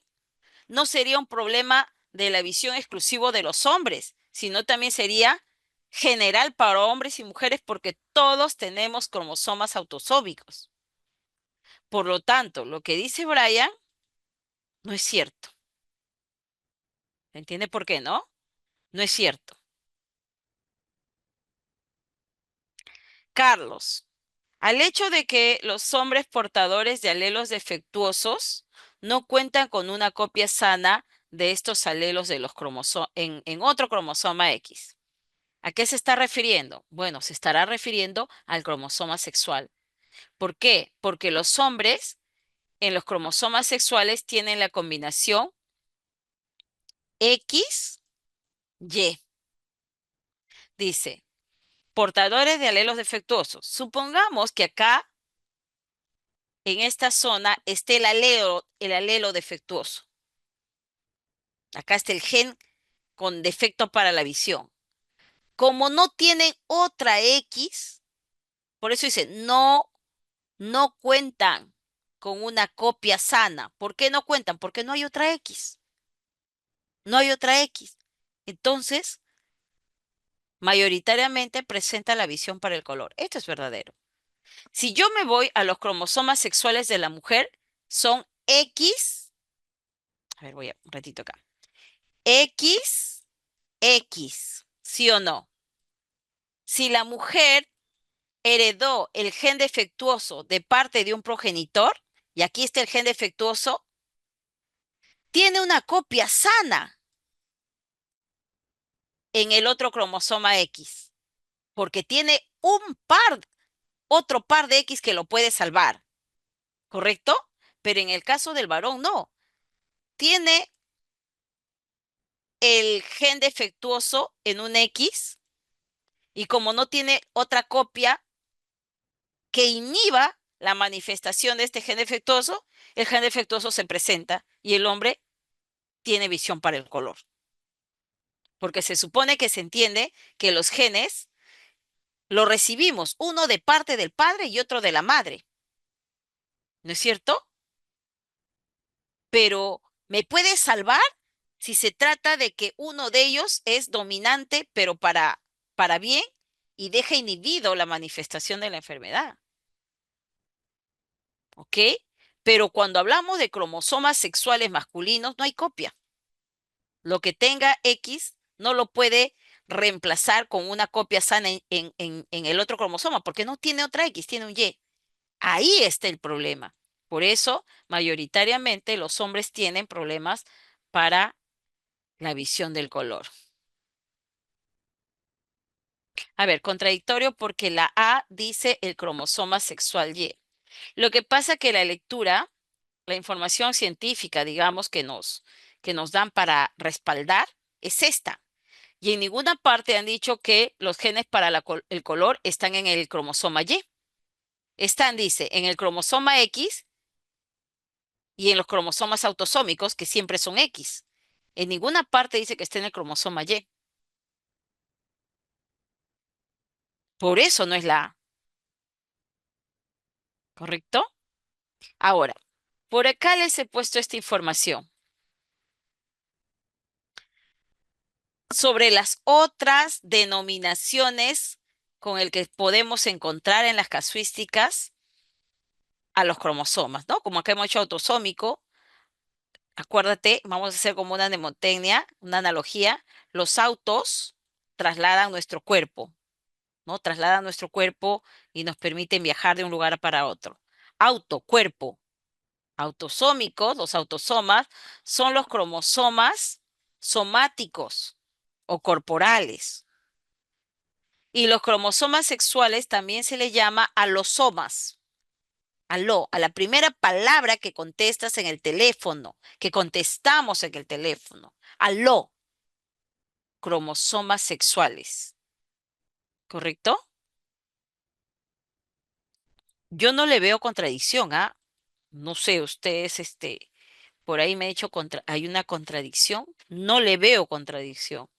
no sería un problema de la visión exclusivo de los hombres, sino también sería general para hombres y mujeres porque todos tenemos cromosomas autosómicos. Por lo tanto, lo que dice Brian no es cierto. ¿Entiende por qué no? No es cierto. Carlos, al hecho de que los hombres portadores de alelos defectuosos no cuentan con una copia sana de estos alelos de los cromosomas en otro cromosoma X. ¿A qué se está refiriendo? Bueno, se estará refiriendo al cromosoma sexual. ¿Por qué? Porque los hombres en los cromosomas sexuales tienen la combinación X, Y. Dice, portadores de alelos defectuosos. Supongamos que acá, en esta zona, esté el alelo defectuoso. Acá está el gen con defecto para la visión. Como no tienen otra X, por eso dice, no cuentan con una copia sana. ¿Por qué no cuentan? Porque no hay otra X. No hay otra X. Entonces, mayoritariamente presenta la visión para el color. Esto es verdadero. Si yo me voy a los cromosomas sexuales de la mujer, son X. A ver, voy a un ratito acá. X, X. ¿Sí o no? Si la mujer heredó el gen defectuoso de parte de un progenitor, y aquí está el gen defectuoso, tiene una copia sana en el otro cromosoma X, porque tiene otro par de X que lo puede salvar, ¿correcto? Pero en el caso del varón no, tiene el gen defectuoso en un X y como no tiene otra copia que inhiba la manifestación de este gen defectuoso, el gen defectuoso se presenta y el hombre tiene visión para el color. Porque se supone que se entiende que los genes los recibimos, uno de parte del padre y otro de la madre, ¿no es cierto? Pero ¿me puede salvar si se trata de que uno de ellos es dominante, pero para bien y deja inhibido la manifestación de la enfermedad? ¿Ok? Pero cuando hablamos de cromosomas sexuales masculinos, no hay copia. Lo que tenga X no lo puede reemplazar con una copia sana en el otro cromosoma, porque no tiene otra X, tiene un Y. Ahí está el problema. Por eso, mayoritariamente, los hombres tienen problemas para la visión del color. A ver, contradictorio porque la A dice el cromosoma sexual Y. Lo que pasa que la lectura, la información científica, digamos, que nos dan para respaldar, es esta. Y en ninguna parte han dicho que los genes para el color están en el cromosoma Y. Están, dice, en el cromosoma X y en los cromosomas autosómicos, que siempre son X. En ninguna parte dice que esté en el cromosoma Y. Por eso no es la A, ¿correcto? Ahora, por acá les he puesto esta información sobre las otras denominaciones con el que podemos encontrar en las casuísticas a los cromosomas, ¿no? Como acá hemos hecho autosómico, acuérdate, vamos a hacer como una mnemotecnia, una analogía. Los autos trasladan nuestro cuerpo, ¿no? Trasladan nuestro cuerpo y nos permiten viajar de un lugar para otro. Auto, cuerpo. Autosómicos, los autosomas, son los cromosomas somáticos o corporales. Y los cromosomas sexuales también se le llama alosomas. A la primera palabra que contestas en el teléfono, que contestamos en el teléfono. Aló, cromosomas sexuales. ¿Correcto? Yo no le veo contradicción, ¿ah? No sé, ustedes, por ahí me ha dicho hay una contradicción. No le veo contradicción.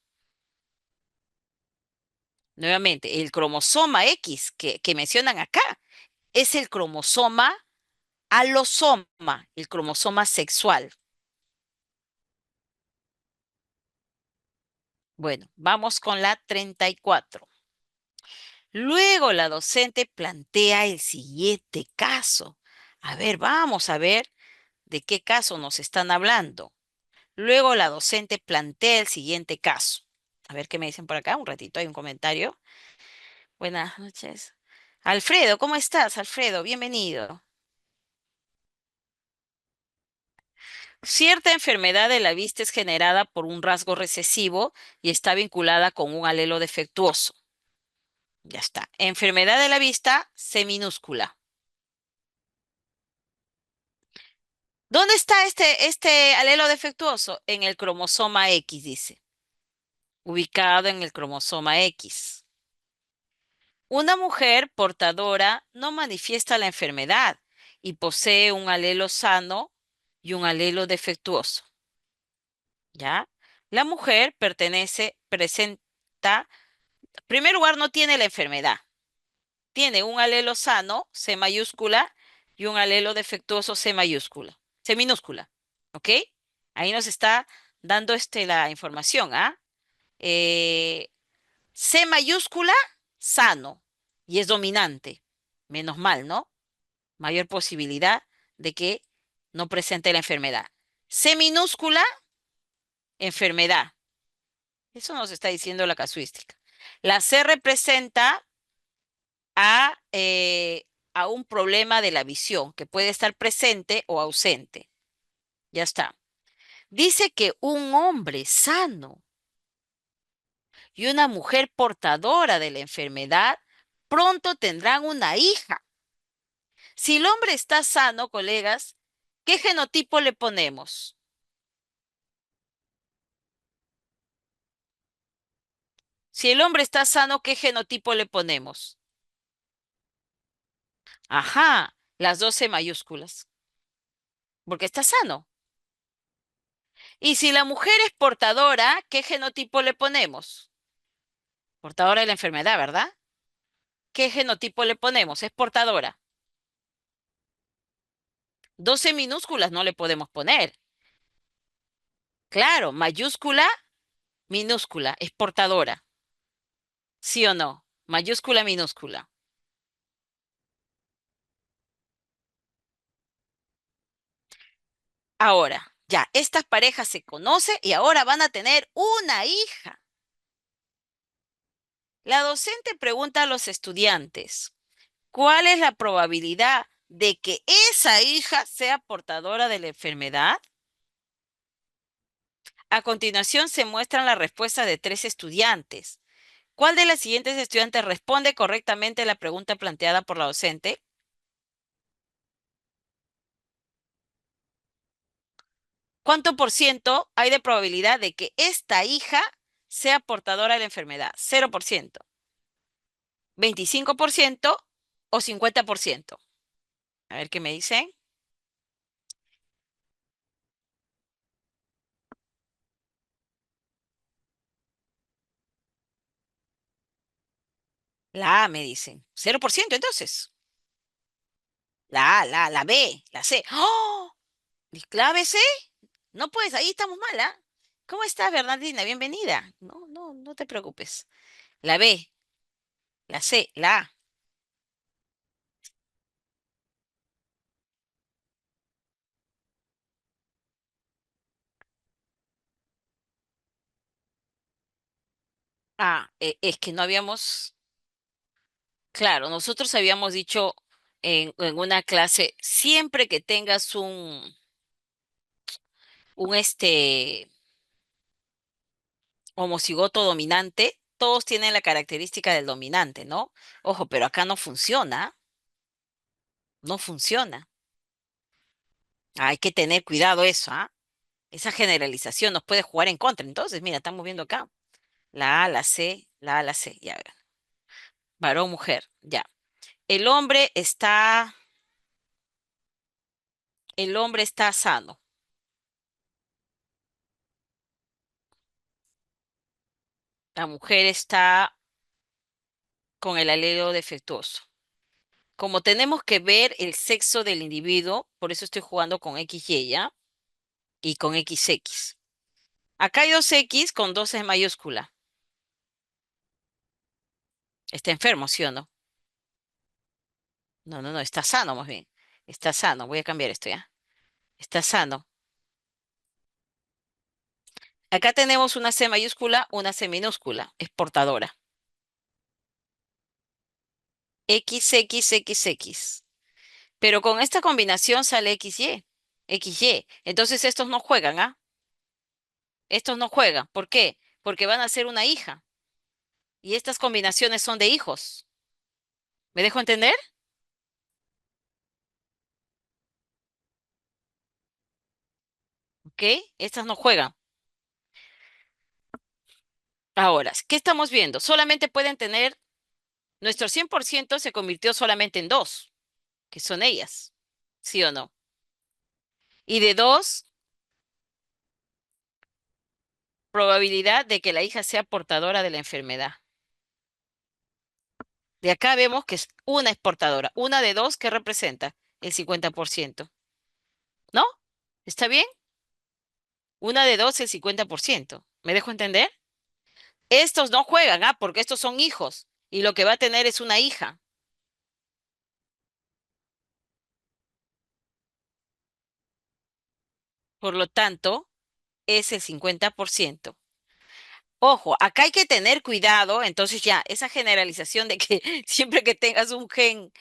Nuevamente, el cromosoma X que mencionan acá es el cromosoma alosoma, el cromosoma sexual. Bueno, vamos con la 34. Luego la docente plantea el siguiente caso. A ver, vamos a ver de qué caso nos están hablando. Luego la docente plantea el siguiente caso. A ver qué me dicen por acá. Un ratito, hay un comentario. Buenas noches. Alfredo, ¿cómo estás, Alfredo? Bienvenido. Cierta enfermedad de la vista es generada por un rasgo recesivo y está vinculada con un alelo defectuoso. Ya está. Enfermedad de la vista, C minúscula. ¿Dónde está este alelo defectuoso? En el cromosoma X, dice. Ubicado en el cromosoma X. Una mujer portadora no manifiesta la enfermedad y posee un alelo sano y un alelo defectuoso. ¿Ya? La mujer presenta En primer lugar, no tiene la enfermedad. Tiene un alelo sano, C mayúscula, y un alelo defectuoso, C mayúscula, C minúscula. ¿Ok? Ahí nos está dando la información, ¿ah? Eh, C mayúscula, sano, y es dominante. Menos mal, ¿no? Mayor posibilidad de que no presente la enfermedad. C minúscula, enfermedad. Eso nos está diciendo la casuística. La C representa a un problema de la visión que puede estar presente o ausente. Ya está. Dice que un hombre sano y una mujer portadora de la enfermedad pronto tendrán una hija. Si el hombre está sano, colegas, ¿qué genotipo le ponemos? Si el hombre está sano, ¿qué genotipo le ponemos? Ajá, las 12 mayúsculas, porque está sano. Y si la mujer es portadora, ¿qué genotipo le ponemos? Portadora de la enfermedad, ¿verdad? ¿Qué genotipo le ponemos? Es portadora. 12 minúsculas no le podemos poner. Claro, mayúscula, minúscula, es portadora. ¿Sí o no? Mayúscula, minúscula. Ahora, ya, estas parejas se conocen y ahora van a tener una hija. La docente pregunta a los estudiantes, ¿cuál es la probabilidad de que esa hija sea portadora de la enfermedad? A continuación se muestran las respuestas de tres estudiantes. ¿Cuál de las siguientes estudiantes responde correctamente a la pregunta planteada por la docente? ¿Cuánto por ciento hay de probabilidad de que esta hija sea portadora de la enfermedad? 0%, 25% o 50%. A ver qué me dicen. La A me dicen. 0% entonces. La B, la C. ¡Oh! ¿La B, C? No puedes, ahí estamos mal, ¿ah? ¿Cómo estás, Bernardina? Bienvenida. No, no, no te preocupes. La B, la C, la A. Ah, es que no habíamos, claro, nosotros habíamos dicho en una clase, siempre que tengas un homocigoto dominante, todos tienen la característica del dominante, ¿no? Ojo, pero acá no funciona, no funciona. Hay que tener cuidado eso, ¿ah? Esa generalización nos puede jugar en contra. Entonces, mira, estamos viendo acá. La A, la C, la A, la C, ya, ver. Varón, mujer, ya. El hombre está, el hombre está sano. La mujer está con el alelo defectuoso. Como tenemos que ver el sexo del individuo, por eso estoy jugando con XY, ¿ya? Y con XX. Acá hay dos X con dos en mayúscula. Está enfermo, ¿sí o no? No, no, no, está sano más bien. Está sano. Voy a cambiar esto ya. Está sano. Acá tenemos una C mayúscula, una C minúscula. Es portadora. XXXX. Pero con esta combinación sale XY. XY. Entonces estos no juegan, ¿ah? Estos no juegan. ¿Por qué? Porque van a ser una hija. Y estas combinaciones son de hijos. ¿Me dejo entender? ¿Ok? Estas no juegan. Ahora, ¿qué estamos viendo? Solamente pueden tener, nuestro 100% se convirtió solamente en dos, que son ellas. ¿Sí o no? Y de dos, probabilidad de que la hija sea portadora de la enfermedad. De acá vemos que una es portadora. Una de dos, ¿qué representa? El 50%. ¿No? ¿Está bien? Una de dos, el 50%. ¿Me dejo entender? Estos no juegan, porque estos son hijos. Y lo que va a tener es una hija. Por lo tanto, es el 50%. Ojo, acá hay que tener cuidado. Entonces ya, esa generalización de que siempre que tengas un gen,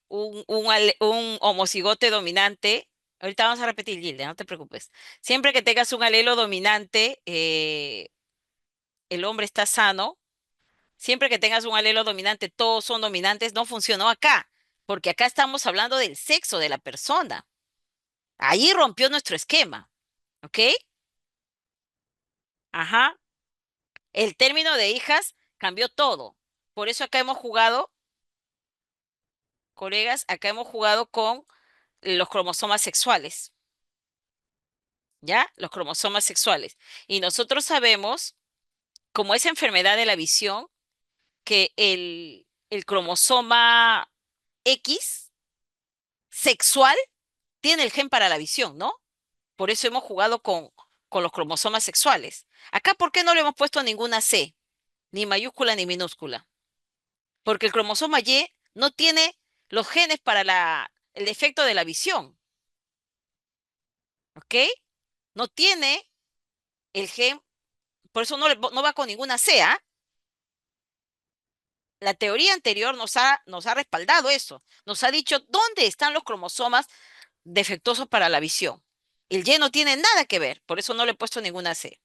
un homocigote dominante, ahorita vamos a repetir, Gilda, no te preocupes. Siempre que tengas un alelo dominante, el hombre está sano. Siempre que tengas un alelo dominante, todos son dominantes, no funcionó acá, porque acá estamos hablando del sexo de la persona. Ahí rompió nuestro esquema, ¿ok? Ajá. El término de hijas cambió todo. Por eso acá hemos jugado, colegas, acá hemos jugado con los cromosomas sexuales, ¿ya? Los cromosomas sexuales. Y nosotros sabemos, como es enfermedad de la visión, que el cromosoma X sexual tiene el gen para la visión, ¿no? Por eso hemos jugado con los cromosomas sexuales. Acá, ¿por qué no le hemos puesto ninguna C, ni mayúscula ni minúscula? Porque el cromosoma Y no tiene los genes para el defecto de la visión, ¿ok? No tiene el gen, por eso no va con ninguna C, ¿ah? La teoría anterior nos ha respaldado eso, nos ha dicho dónde están los cromosomas defectuosos para la visión. El Y no tiene nada que ver, por eso no le he puesto ninguna C.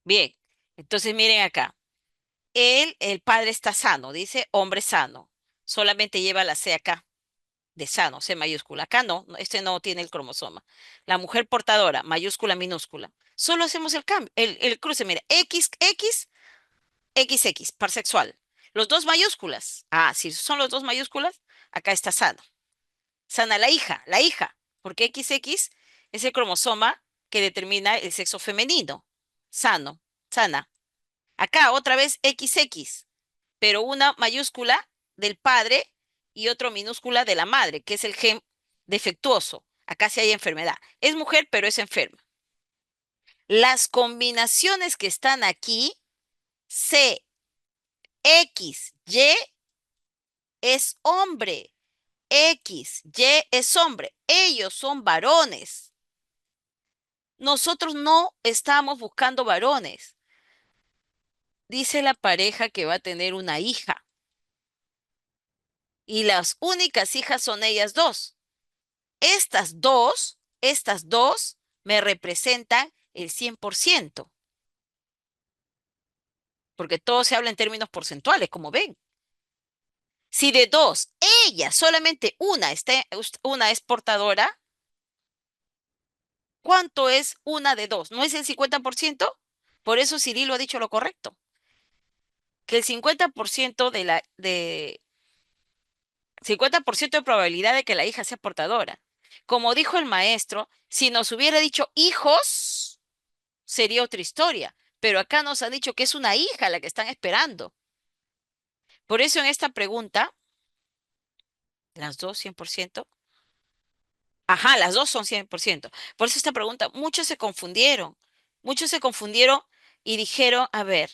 Bien, entonces miren acá. El padre está sano, dice hombre sano. Solamente lleva la C acá, de sano, C mayúscula. Acá este no tiene el cromosoma. La mujer portadora, mayúscula, minúscula. Solo hacemos el cambio, el cruce, mira, XX, parsexual. Los dos mayúsculas. Si son los dos mayúsculas, acá está sano. Sana la hija, porque XX es el cromosoma que determina el sexo femenino. Sano, sana. Acá otra vez XX, pero una mayúscula del padre y otra minúscula de la madre, que es el gen defectuoso. Acá sí hay enfermedad. Es mujer, pero es enferma. Las combinaciones que están aquí, C, X, Y es hombre, X, Y es hombre. Ellos son varones. Nosotros no estamos buscando varones. Dice la pareja que va a tener una hija y las únicas hijas son ellas dos. Estas dos me representan el 100%, porque todo se habla en términos porcentuales, como ven. Si de dos, ella, solamente una es portadora, ¿cuánto es una de dos? ¿No es el 50%? Por eso Cirilo ha dicho lo correcto, que el 50% 50% de probabilidad de que la hija sea portadora. Como dijo el maestro, si nos hubiera dicho hijos, sería otra historia. Pero acá nos han dicho que es una hija la que están esperando. Por eso en esta pregunta, las dos 100%. Ajá, las dos son 100%. Por eso esta pregunta, muchos se confundieron y dijeron, a ver,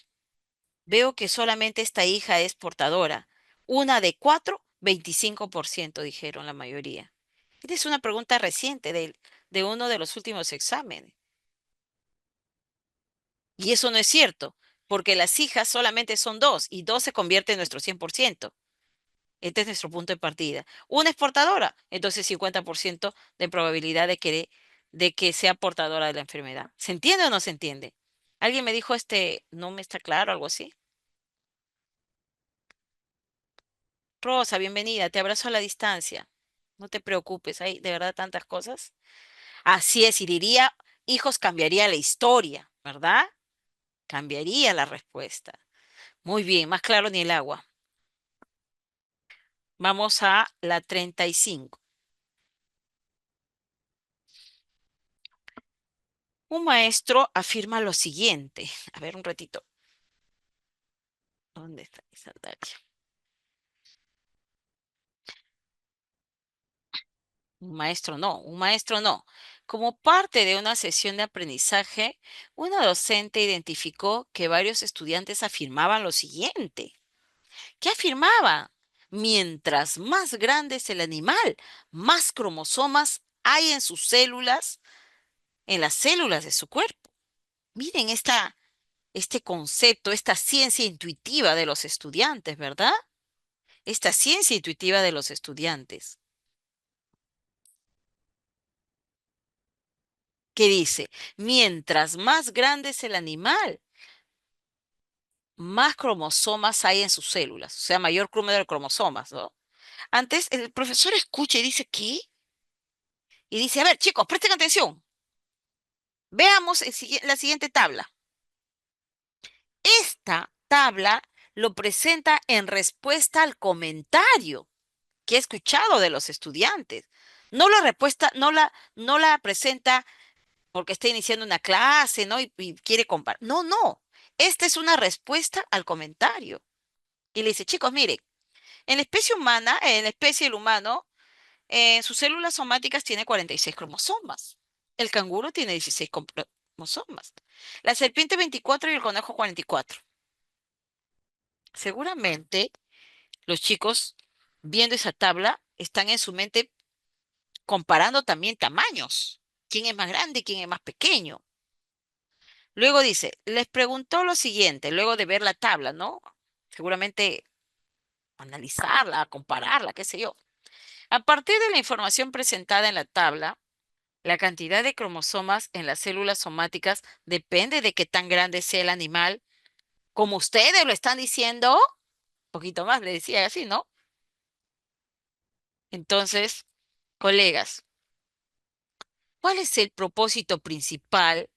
veo que solamente esta hija es portadora. Una de cuatro, 25% dijeron la mayoría. Esta es una pregunta reciente de uno de los últimos exámenes. Y eso no es cierto, porque las hijas solamente son dos y dos se convierte en nuestro 100%. Este es nuestro punto de partida. Una es portadora, entonces 50% de probabilidad de que sea portadora de la enfermedad. ¿Se entiende o no se entiende? Alguien me dijo, no me está claro, algo así. Rosa, bienvenida, te abrazo a la distancia. No te preocupes, hay de verdad tantas cosas. Así es, y diría, hijos cambiaría la historia, ¿verdad? Cambiaría la respuesta. Muy bien, más claro ni el agua. Vamos a la 35. Un maestro afirma lo siguiente. A ver, un ratito. ¿Dónde está esa talla? Un maestro no. Como parte de una sesión de aprendizaje, una docente identificó que varios estudiantes afirmaban lo siguiente. ¿Qué afirmaba? Mientras más grande es el animal, más cromosomas hay en sus células, en las células de su cuerpo. Miren este concepto, esta ciencia intuitiva de los estudiantes, ¿verdad? Esta ciencia intuitiva de los estudiantes, que dice, mientras más grande es el animal, más cromosomas hay en sus células, o sea, mayor número de cromosomas, ¿no? Antes el profesor escucha y dice, ¿qué? Y dice, a ver, chicos, presten atención. Veamos la siguiente tabla. Esta tabla lo presenta en respuesta al comentario que he escuchado de los estudiantes. No la presenta porque está iniciando una clase, ¿no? Y quiere comparar. No, no. Esta es una respuesta al comentario. Y le dice, chicos, miren, en la especie humana, en la especie del humano, sus células somáticas tiene 46 cromosomas. El canguro tiene 16 cromosomas. La serpiente 24 y el conejo 44. Seguramente los chicos, viendo esa tabla, están en su mente comparando también tamaños. ¿Quién es más grande y quién es más pequeño? Luego dice, les preguntó lo siguiente, luego de ver la tabla, ¿no? Seguramente analizarla, compararla, qué sé yo. A partir de la información presentada en la tabla, la cantidad de cromosomas en las células somáticas depende de qué tan grande sea el animal, como ustedes lo están diciendo, un poquito más le decía así, ¿no? Entonces, colegas, ¿cuál es el propósito principal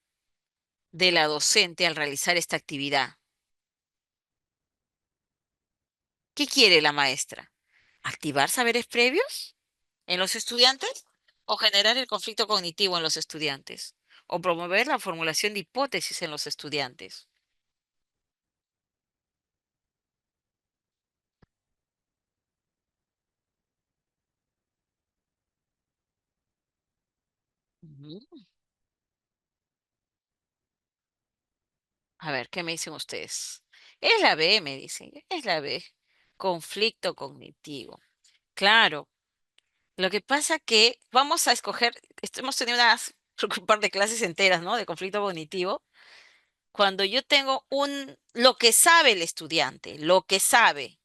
de la docente al realizar esta actividad? ¿Qué quiere la maestra? ¿Activar saberes previos en los estudiantes o generar el conflicto cognitivo en los estudiantes o promover la formulación de hipótesis en los estudiantes? Ujú. A ver, ¿qué me dicen ustedes? Es la B, me dicen, es la B. Conflicto cognitivo. Claro, lo que pasa que vamos a escoger, hemos tenido un par de clases enteras, ¿no? De conflicto cognitivo. Cuando yo tengo lo que sabe el estudiante, lo que sabe,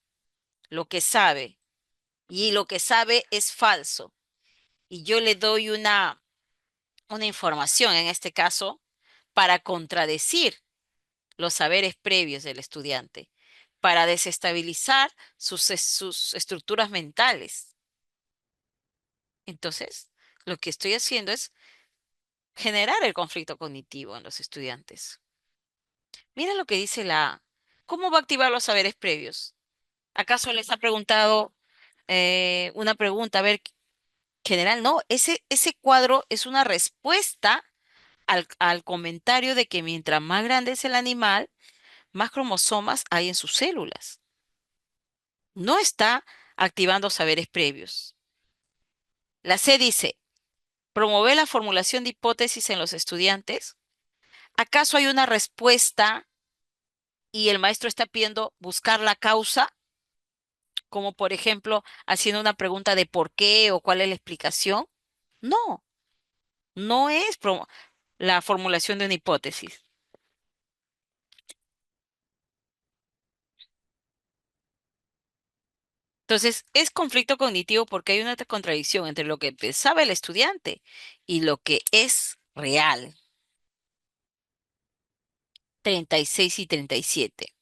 y lo que sabe es falso, y yo le doy una información, en este caso, para contradecir los saberes previos del estudiante, para desestabilizar sus estructuras mentales. Entonces, lo que estoy haciendo es generar el conflicto cognitivo en los estudiantes. Mira lo que dice la A. ¿Cómo va a activar los saberes previos? ¿Acaso les ha preguntado una pregunta? A ver, general, no, ese cuadro es una respuesta al comentario de que mientras más grande es el animal, más cromosomas hay en sus células. No está activando saberes previos. La C dice, promover la formulación de hipótesis en los estudiantes. ¿Acaso hay una respuesta y el maestro está pidiendo buscar la causa? Como por ejemplo, haciendo una pregunta de por qué o cuál es la explicación. No, no es la formulación de una hipótesis. Entonces, es conflicto cognitivo porque hay una contradicción entre lo que pensaba el estudiante y lo que es real. 36 y 37.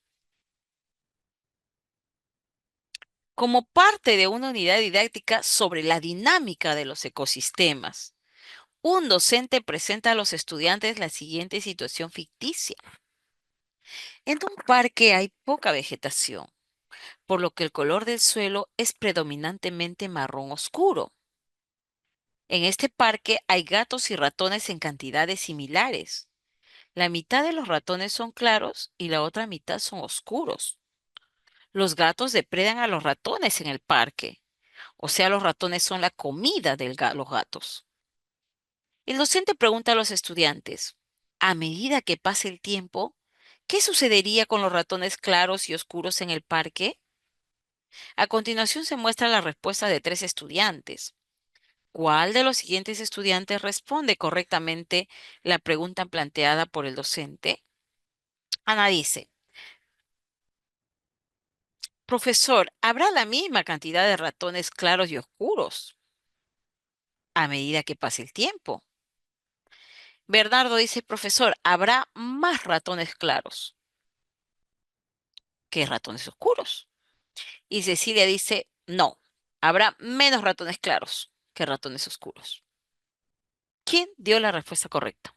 Como parte de una unidad didáctica sobre la dinámica de los ecosistemas, un docente presenta a los estudiantes la siguiente situación ficticia. En un parque hay poca vegetación, por lo que el color del suelo es predominantemente marrón oscuro. En este parque hay gatos y ratones en cantidades similares. La mitad de los ratones son claros y la otra mitad son oscuros. Los gatos depredan a los ratones en el parque, o sea, los ratones son la comida de los gatos. El docente pregunta a los estudiantes, a medida que pase el tiempo, ¿qué sucedería con los ratones claros y oscuros en el parque? A continuación se muestra la respuesta de tres estudiantes. ¿Cuál de los siguientes estudiantes responde correctamente la pregunta planteada por el docente? Ana dice, profesor, ¿habrá la misma cantidad de ratones claros y oscuros a medida que pase el tiempo? Bernardo dice, profesor, ¿habrá más ratones claros que ratones oscuros? Y Cecilia dice, no, habrá menos ratones claros que ratones oscuros. ¿Quién dio la respuesta correcta?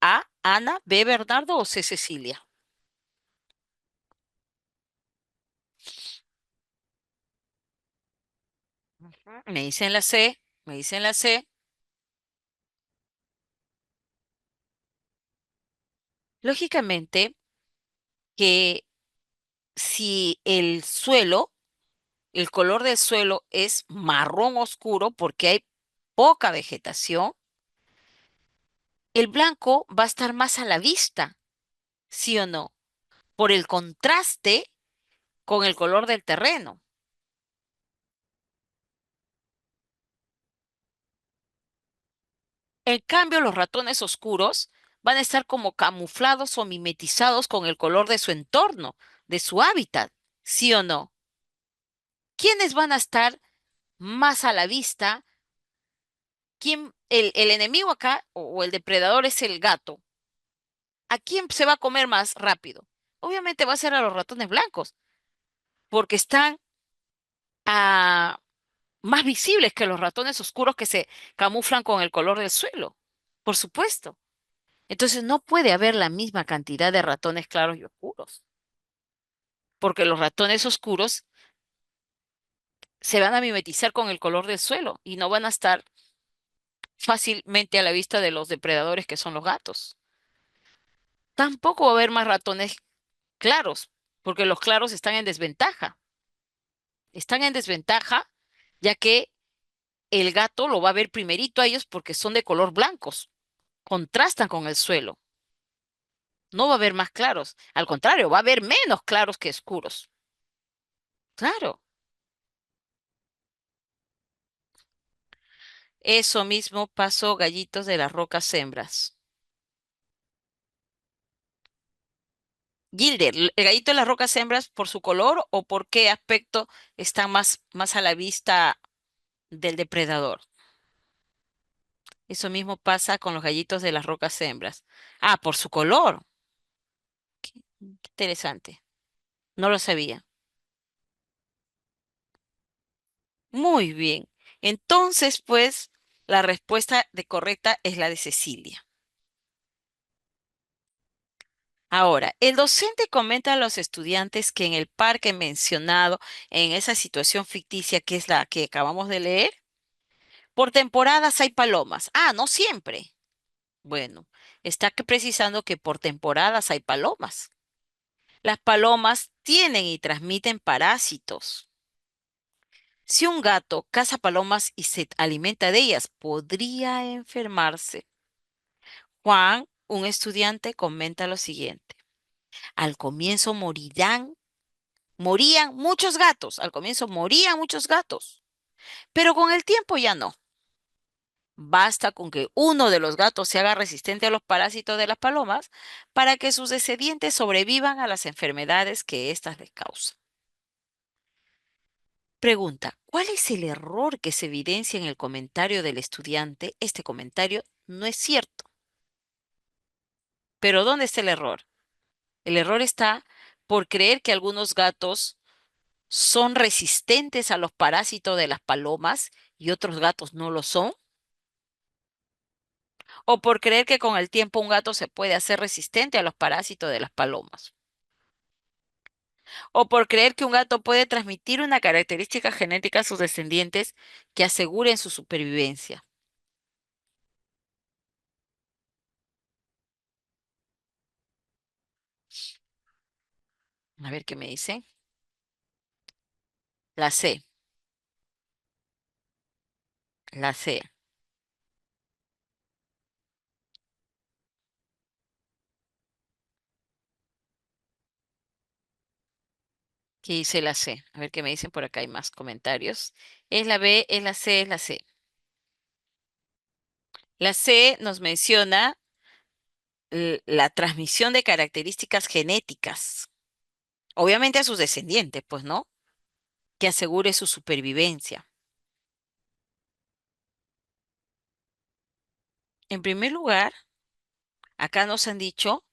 A, Ana, B, Bernardo o C, Cecilia. Ujú. Me dicen la C, me dicen la C. Lógicamente que si el suelo, el color del suelo es marrón oscuro porque hay poca vegetación, el blanco va a estar más a la vista, ¿sí o no? Por el contraste con el color del terreno. En cambio, los ratones oscuros van a estar como camuflados o mimetizados con el color de su entorno, de su hábitat, ¿sí o no? ¿Quiénes van a estar más a la vista? ¿Quién, el enemigo acá o el depredador es el gato? ¿A quién se va a comer más rápido? Obviamente va a ser a los ratones blancos, porque están más visibles que los ratones oscuros que se camuflan con el color del suelo. Por supuesto. Entonces no puede haber la misma cantidad de ratones claros y oscuros, porque los ratones oscuros se van a mimetizar con el color del suelo y no van a estar fácilmente a la vista de los depredadores que son los gatos. Tampoco va a haber más ratones claros, porque los claros están en desventaja. Están en desventaja ya que el gato lo va a ver primerito a ellos porque son de color blancos, contrastan con el suelo. No va a haber más claros, al contrario, va a haber menos claros que oscuros. Claro, eso mismo pasó gallitos de las rocas hembras. Gilder, ¿el gallito de las rocas hembras por su color o por qué aspecto están más a la vista del depredador? Eso mismo pasa con los gallitos de las rocas hembras. Ah, por su color. Qué interesante. No lo sabía. Muy bien. Entonces, pues, la respuesta de correcta es la de Cecilia. Ahora, el docente comenta a los estudiantes que en el parque mencionado, en esa situación ficticia que es la que acabamos de leer, por temporadas hay palomas. Ah, no siempre. Bueno, está precisando que por temporadas hay palomas. Las palomas tienen y transmiten parásitos. Si un gato caza palomas y se alimenta de ellas, podría enfermarse. Juan, un estudiante, comenta lo siguiente. Al comienzo morían muchos gatos, al comienzo morían muchos gatos, pero con el tiempo ya no. Basta con que uno de los gatos se haga resistente a los parásitos de las palomas para que sus descendientes sobrevivan a las enfermedades que éstas les causan. Pregunta, ¿cuál es el error que se evidencia en el comentario del estudiante? Este comentario no es cierto. Pero ¿dónde está el error? El error está por creer que algunos gatos son resistentes a los parásitos de las palomas y otros gatos no lo son, o por creer que con el tiempo un gato se puede hacer resistente a los parásitos de las palomas. O por creer que un gato puede transmitir una característica genética a sus descendientes que aseguren su supervivencia. A ver qué me dice. La C, la C. ¿Qué dice la C? A ver qué me dicen por acá. Hay más comentarios. Es la B, es la C, es la C. La C nos menciona la transmisión de características genéticas, obviamente a sus descendientes, pues, ¿no? Que asegure su supervivencia. En primer lugar, acá nos han dicho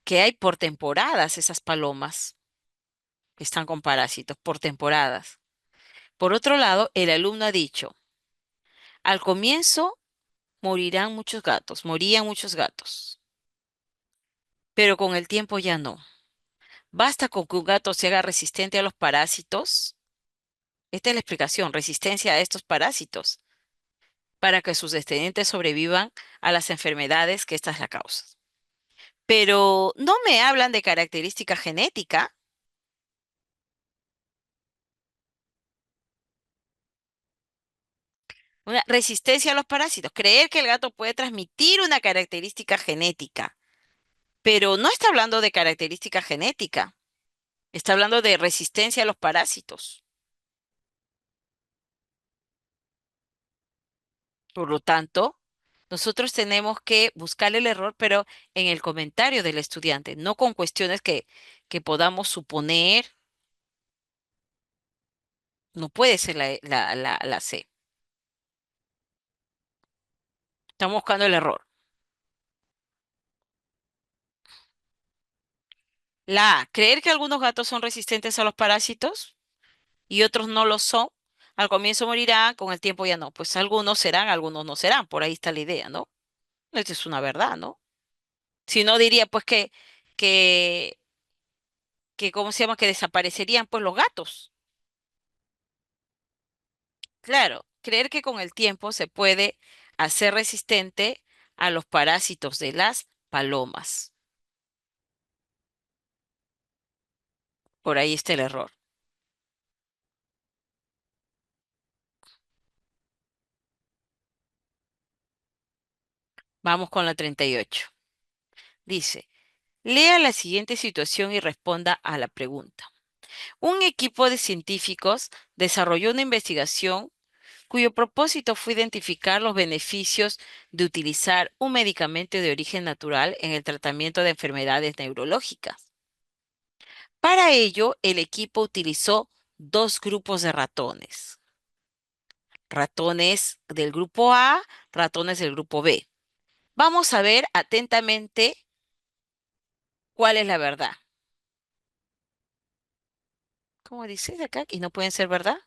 que hay por temporadas esas palomas que están con parásitos, por temporadas. Por otro lado, el alumno ha dicho, al comienzo morían muchos gatos, pero con el tiempo ya no. Basta con que un gato se haga resistente a los parásitos. Esta es la explicación, resistencia a estos parásitos, para que sus descendientes sobrevivan a las enfermedades que esta es la causa. Pero no me hablan de característica genética, una resistencia a los parásitos. Creer que el gato puede transmitir una característica genética, pero no está hablando de característica genética, está hablando de resistencia a los parásitos. Por lo tanto, nosotros tenemos que buscar el error, pero en el comentario del estudiante, no con cuestiones que podamos suponer. No puede ser la C. Estamos buscando el error. La A, creer que algunos gatos son resistentes a los parásitos y otros no lo son. Al comienzo morirán, con el tiempo ya no. Pues algunos serán, algunos no serán. Por ahí está la idea, ¿no? Esta es una verdad, ¿no? Si no diría, pues que, ¿cómo se llama? Que desaparecerían, pues los gatos. Claro, creer que con el tiempo se puede hacer resistente a los parásitos de las palomas. Por ahí está el error. Vamos con la 38. Dice, lea la siguiente situación y responda a la pregunta. Un equipo de científicos desarrolló una investigación cuyo propósito fue identificar los beneficios de utilizar un medicamento de origen natural en el tratamiento de enfermedades neurológicas. Para ello, el equipo utilizó dos grupos de ratones. Ratones del grupo A, ratones del grupo B. Vamos a ver atentamente cuál es la verdad. ¿Cómo dice de acá? ¿Y no pueden ser verdad?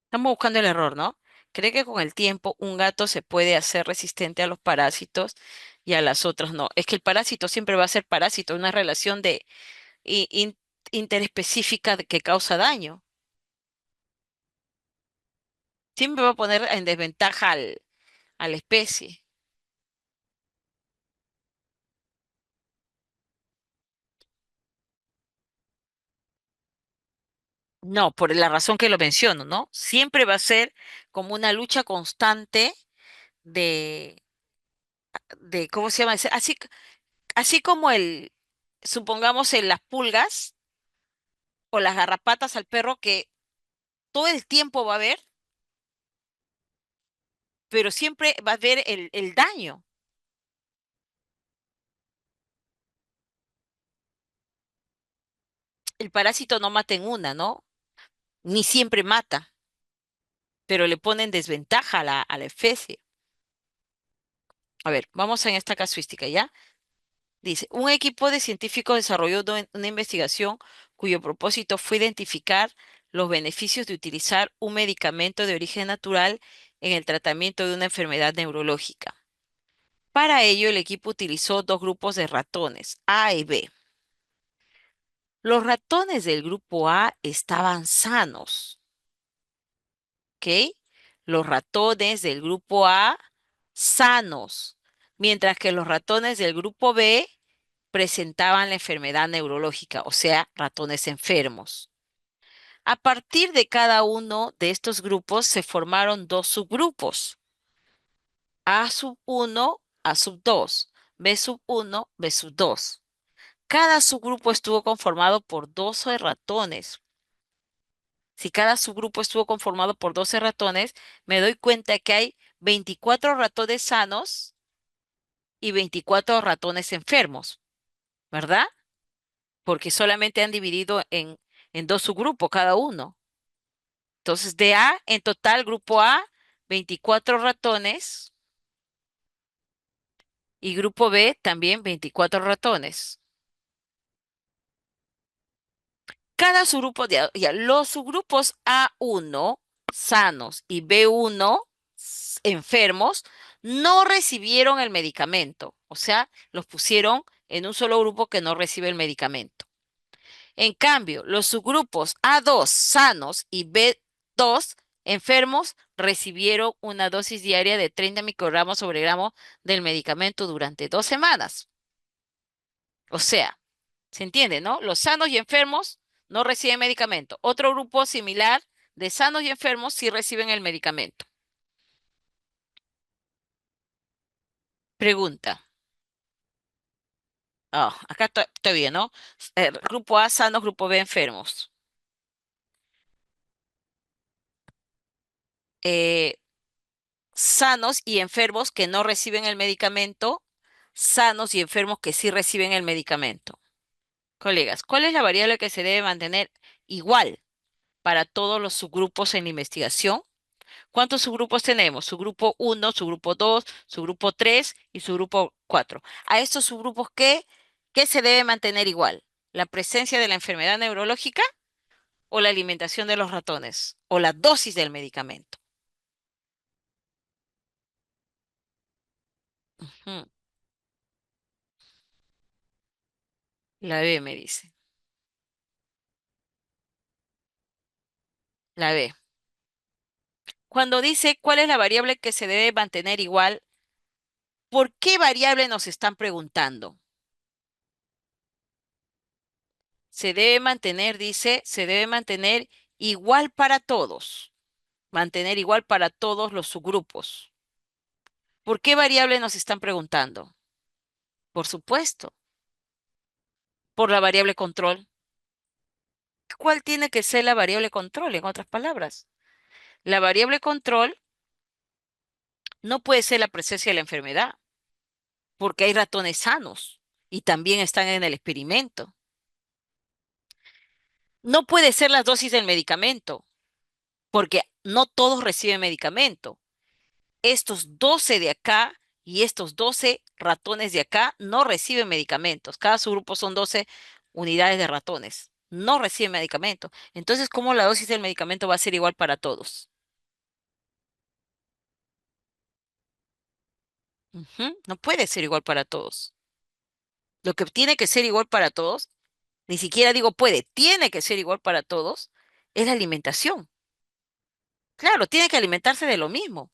Estamos buscando el error, ¿no? Cree que con el tiempo un gato se puede hacer resistente a los parásitos y a las otras no. Es que el parásito siempre va a ser parásito, una relación de interespecífica que causa daño. Siempre va a poner en desventaja a la especie. No, por la razón que lo menciono, ¿no? Siempre va a ser como una lucha constante de, ¿cómo se llama? Así como supongamos en las pulgas o las garrapatas al perro que todo el tiempo va a haber, pero siempre va a haber el daño. El parásito no mata en una, ¿no? Ni siempre mata, pero le pone en desventaja a la especie. A ver, vamos en esta casuística, ¿ya? Dice, un equipo de científicos desarrolló una investigación cuyo propósito fue identificar los beneficios de utilizar un medicamento de origen natural en el tratamiento de una enfermedad neurológica. Para ello, el equipo utilizó dos grupos de ratones, A y B. Los ratones del grupo A estaban sanos, ¿ok? Los ratones del grupo A sanos, mientras que los ratones del grupo B presentaban la enfermedad neurológica, o sea, ratones enfermos. A partir de cada uno de estos grupos se formaron dos subgrupos, A sub 1, A sub 2, B sub 1, B sub 2. Cada subgrupo estuvo conformado por 12 ratones. Si cada subgrupo estuvo conformado por 12 ratones, me doy cuenta que hay 24 ratones sanos y 24 ratones enfermos, ¿verdad? Porque solamente han dividido en dos subgrupos cada uno. Entonces, de A, en total, grupo A, 24 ratones y grupo B también 24 ratones. Cada subgrupo ya, los subgrupos A1 sanos y B1 enfermos no recibieron el medicamento, o sea, los pusieron en un solo grupo que no recibe el medicamento. En cambio, los subgrupos A2 sanos y B2 enfermos recibieron una dosis diaria de 30 microgramos sobre gramo del medicamento durante 2 semanas. O sea, ¿se entiende, no? Los sanos y enfermos no reciben medicamento. Otro grupo similar de sanos y enfermos sí reciben el medicamento. Pregunta. Acá está bien, ¿no? Grupo A sanos, grupo B enfermos. Eh, sanos y enfermos que no reciben el medicamento, sanos y enfermos que sí reciben el medicamento. Colegas, ¿cuál es la variable que se debe mantener igual para todos los subgrupos en la investigación? ¿Cuántos subgrupos tenemos? Subgrupo 1, subgrupo 2, subgrupo 3 y subgrupo 4. A estos subgrupos, ¿qué se debe mantener igual? ¿La presencia de la enfermedad neurológica o la alimentación de los ratones o la dosis del medicamento? Ujú. La B me dice. La B. Cuando dice cuál es la variable que se debe mantener igual, ¿por qué variable nos están preguntando? Se debe mantener, dice, se debe mantener igual para todos. Mantener igual para todos los subgrupos. ¿Por qué variable nos están preguntando? Por supuesto, por la variable control. ¿Cuál tiene que ser la variable control, en otras palabras? La variable control no puede ser la presencia de la enfermedad, porque hay ratones sanos y también están en el experimento. No puede ser las dosis del medicamento, porque no todos reciben medicamento. Estos 12 de acá y estos 12 ratones de acá no reciben medicamentos. Cada subgrupo son 12 unidades de ratones. No reciben medicamento. Entonces, ¿cómo la dosis del medicamento va a ser igual para todos? Ujú. No puede ser igual para todos. Lo que tiene que ser igual para todos, ni siquiera digo puede, tiene que ser igual para todos, es la alimentación. Claro, tiene que alimentarse de lo mismo.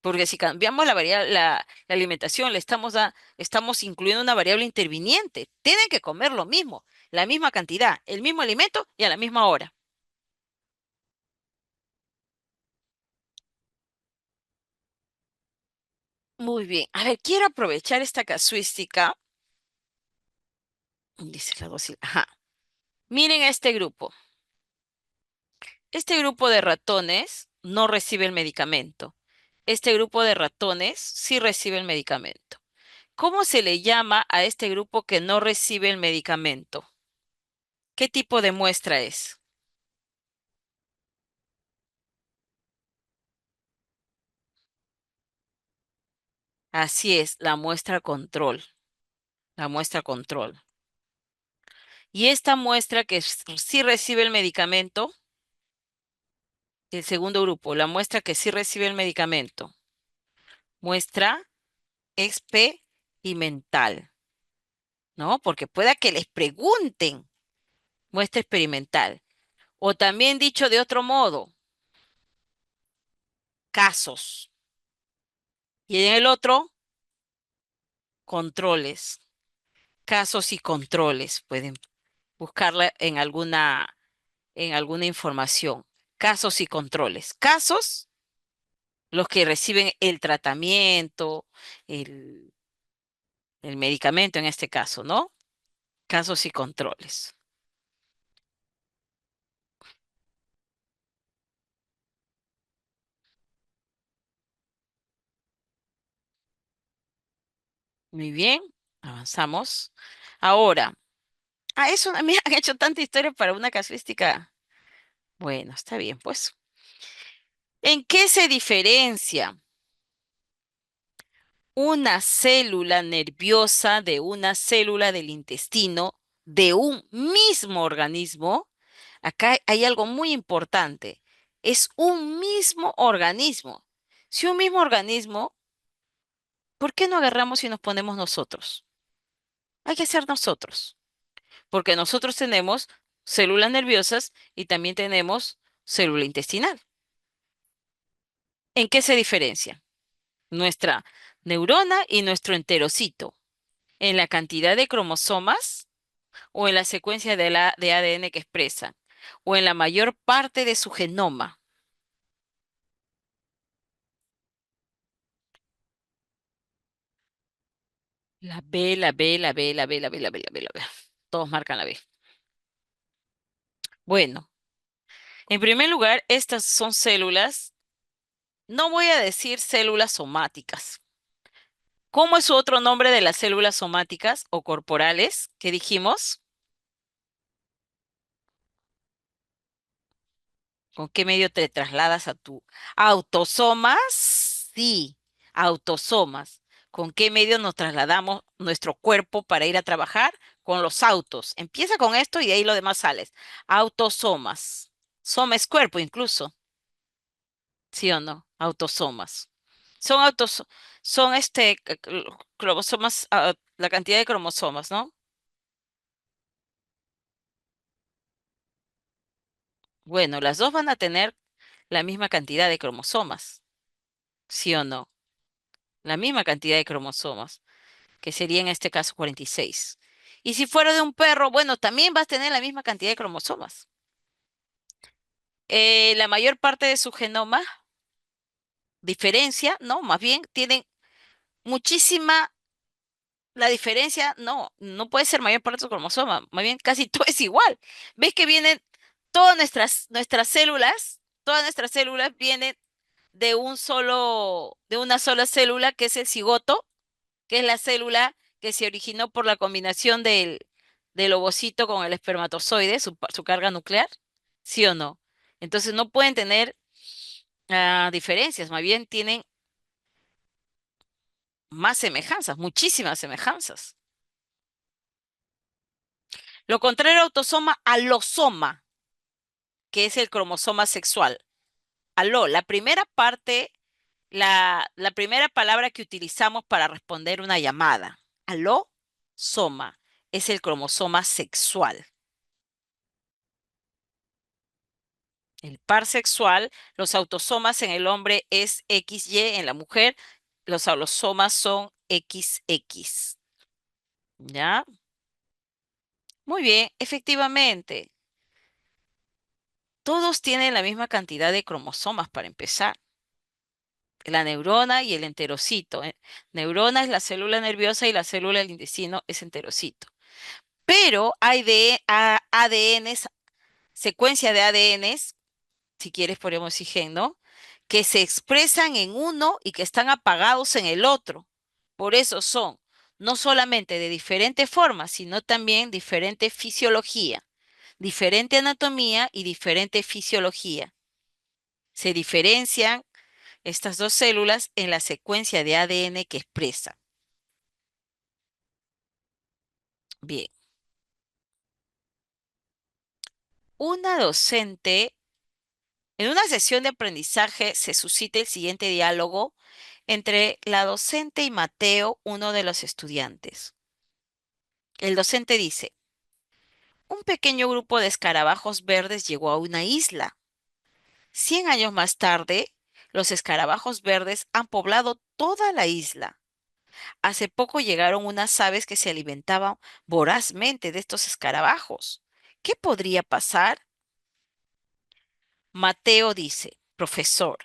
Porque si cambiamos la alimentación, estamos incluyendo una variable interviniente. Tienen que comer lo mismo, la misma cantidad, el mismo alimento y a la misma hora. Muy bien. A ver, quiero aprovechar esta casuística. Dice la dosis. Ajá. Miren este grupo. Este grupo de ratones no recibe el medicamento. Este grupo de ratones sí recibe el medicamento. ¿Cómo se le llama a este grupo que no recibe el medicamento? ¿Qué tipo de muestra es? Así es, la muestra control, la muestra control. Y esta muestra que sí recibe el medicamento, el segundo grupo, la muestra que sí recibe el medicamento, muestra experimental, ¿no? Porque pueda que les pregunten muestra experimental. O también dicho de otro modo, casos. Y en el otro, controles. Casos y controles. Pueden buscarla en alguna información. Casos y controles. Casos, los que reciben el tratamiento, el, el medicamento en este caso, ¿no? Casos y controles. Muy bien, avanzamos. Ahora, eso me han hecho tanta historia para una casuística. Bueno, está bien, pues. ¿En qué se diferencia una célula nerviosa de una célula del intestino de un mismo organismo? Acá hay algo muy importante. Es un mismo organismo. Si un mismo organismo, ¿por qué no agarramos y nos ponemos nosotros? Hay que ser nosotros, porque nosotros tenemos células nerviosas y también tenemos célula intestinal. ¿En qué se diferencia? Nuestra neurona y nuestro enterocito. ¿En la cantidad de cromosomas o en la secuencia de ADN que expresan? ¿O en la mayor parte de su genoma? La B, la B, la B, la B, la B, la B, la B, la B. Todos marcan la B. Bueno, en primer lugar, estas son células, no voy a decir células somáticas. ¿Cómo es su otro nombre de las células somáticas o corporales que dijimos? ¿Con qué medio te trasladas a tu autosomas? Sí, autosomas. ¿Con qué medio nos trasladamos nuestro cuerpo para ir a trabajar? Con los autos. Empieza con esto y de ahí lo demás sales. Autosomas. Soma es cuerpo incluso, ¿sí o no? Autosomas. Son son cromosomas, la cantidad de cromosomas, ¿no? Bueno, las dos van a tener la misma cantidad de cromosomas, ¿sí o no? La misma cantidad de cromosomas, que sería en este caso 46. Y si fuera de un perro, bueno, también vas a tener la misma cantidad de cromosomas. La mayor parte de su genoma diferencia, no, más bien tienen muchísima, la diferencia, no, no puede ser mayor parte de su cromosoma, más bien casi todo es igual. ¿Ves que vienen todas nuestras células vienen de una sola célula que es el cigoto, que es la célula que se originó por la combinación del ovocito con el espermatozoide, su carga nuclear? ¿Sí o no? Entonces no pueden tener diferencias, más bien tienen más semejanzas, muchísimas semejanzas. Lo contrario a autosoma, alosoma, que es el cromosoma sexual. Aló, la primera parte, la primera palabra que utilizamos para responder una llamada. Aló, soma, es el cromosoma sexual. El par sexual, los autosomas en el hombre es XY, en la mujer los alosomas son XX. ¿Ya? Muy bien, efectivamente. Todos tienen la misma cantidad de cromosomas para empezar. La neurona y el enterocito. Neurona es la célula nerviosa y la célula del intestino es enterocito. Pero hay ADNs, secuencia de ADNs, si quieres podríamos decir gen, ¿no? Que se expresan en uno y que están apagados en el otro. Por eso son no solamente de diferente forma, sino también diferente fisiología, diferente anatomía y diferente fisiología. Se diferencian estas dos células en la secuencia de ADN que expresan. Bien, una docente, en una sesión de aprendizaje se suscita el siguiente diálogo entre la docente y Mateo, uno de los estudiantes. El docente dice, un pequeño grupo de escarabajos verdes llegó a una isla. 100 años más tarde, los escarabajos verdes han poblado toda la isla. Hace poco llegaron unas aves que se alimentaban vorazmente de estos escarabajos. ¿Qué podría pasar? Mateo dice, profesor,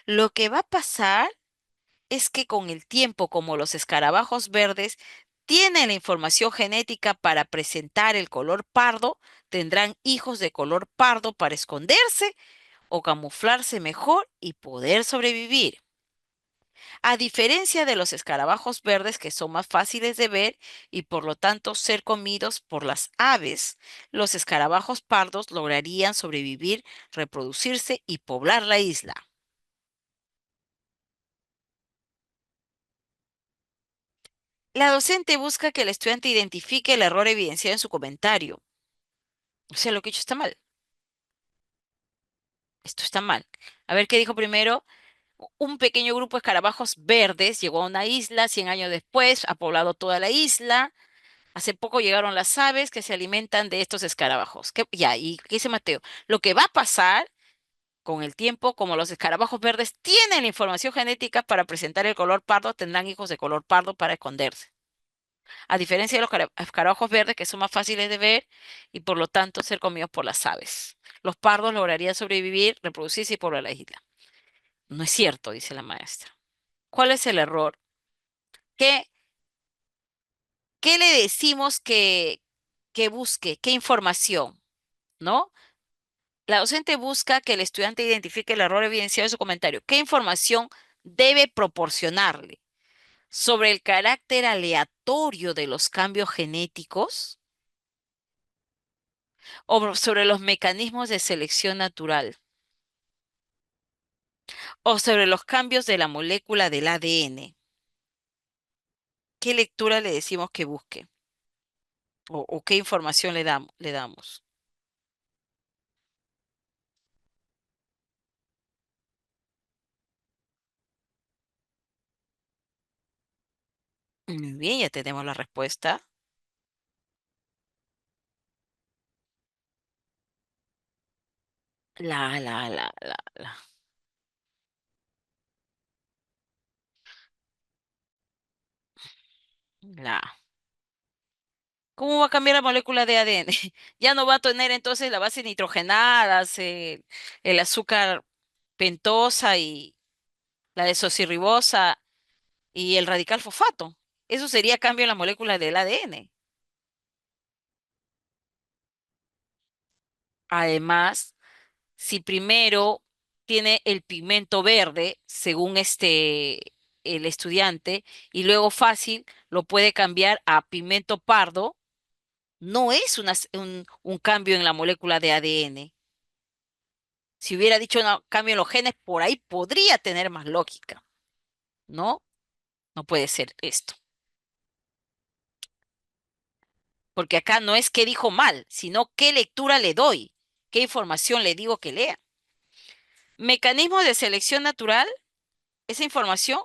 lo que va a pasar es que con el tiempo, como los escarabajos verdes tienen la información genética para presentar el color pardo, tendrán hijos de color pardo para esconderse o camuflarse mejor y poder sobrevivir. A diferencia de los escarabajos verdes que son más fáciles de ver y por lo tanto ser comidos por las aves, los escarabajos pardos lograrían sobrevivir, reproducirse y poblar la isla. La docente busca que el estudiante identifique el error evidenciado en su comentario. O sea, lo que he hecho está mal. Esto está mal. A ver qué dijo primero. Un pequeño grupo de escarabajos verdes llegó a una isla 100 años después, ha poblado toda la isla. Hace poco llegaron las aves que se alimentan de estos escarabajos. Ya, ¿y qué dice Mateo? Lo que va a pasar con el tiempo, como los escarabajos verdes tienen la información genética para presentar el color pardo, tendrán hijos de color pardo para esconderse. A diferencia de los escarabajos verdes, que son más fáciles de ver y por lo tanto ser comidos por las aves. Los pardos lograrían sobrevivir, reproducirse y poblar la isla. No es cierto, dice la maestra. ¿Cuál es el error? ¿Qué, qué le decimos que busque? ¿Qué información? ¿No? La docente busca que el estudiante identifique el error evidenciado en su comentario. ¿Qué información debe proporcionarle sobre el carácter aleatorio de los cambios genéticos o sobre los mecanismos de selección natural o sobre los cambios de la molécula del ADN? ¿Qué lectura le decimos que busque o qué información le damos? Muy bien, ya tenemos la respuesta. La. ¿Cómo va a cambiar la molécula de ADN? Ya no va a tener entonces la base nitrogenada, el azúcar pentosa y la desoxirribosa y el radical fosfato. Eso sería cambio en la molécula del ADN. Además, si primero tiene el pigmento verde, según el estudiante, y luego fácil lo puede cambiar a pigmento pardo, no es un cambio en la molécula de ADN. Si hubiera dicho no, cambio en los genes, por ahí podría tener más lógica, ¿no? No puede ser esto. Porque acá no es que dijo mal, sino qué lectura le doy, qué información le digo que lea. Mecanismos de selección natural, esa información,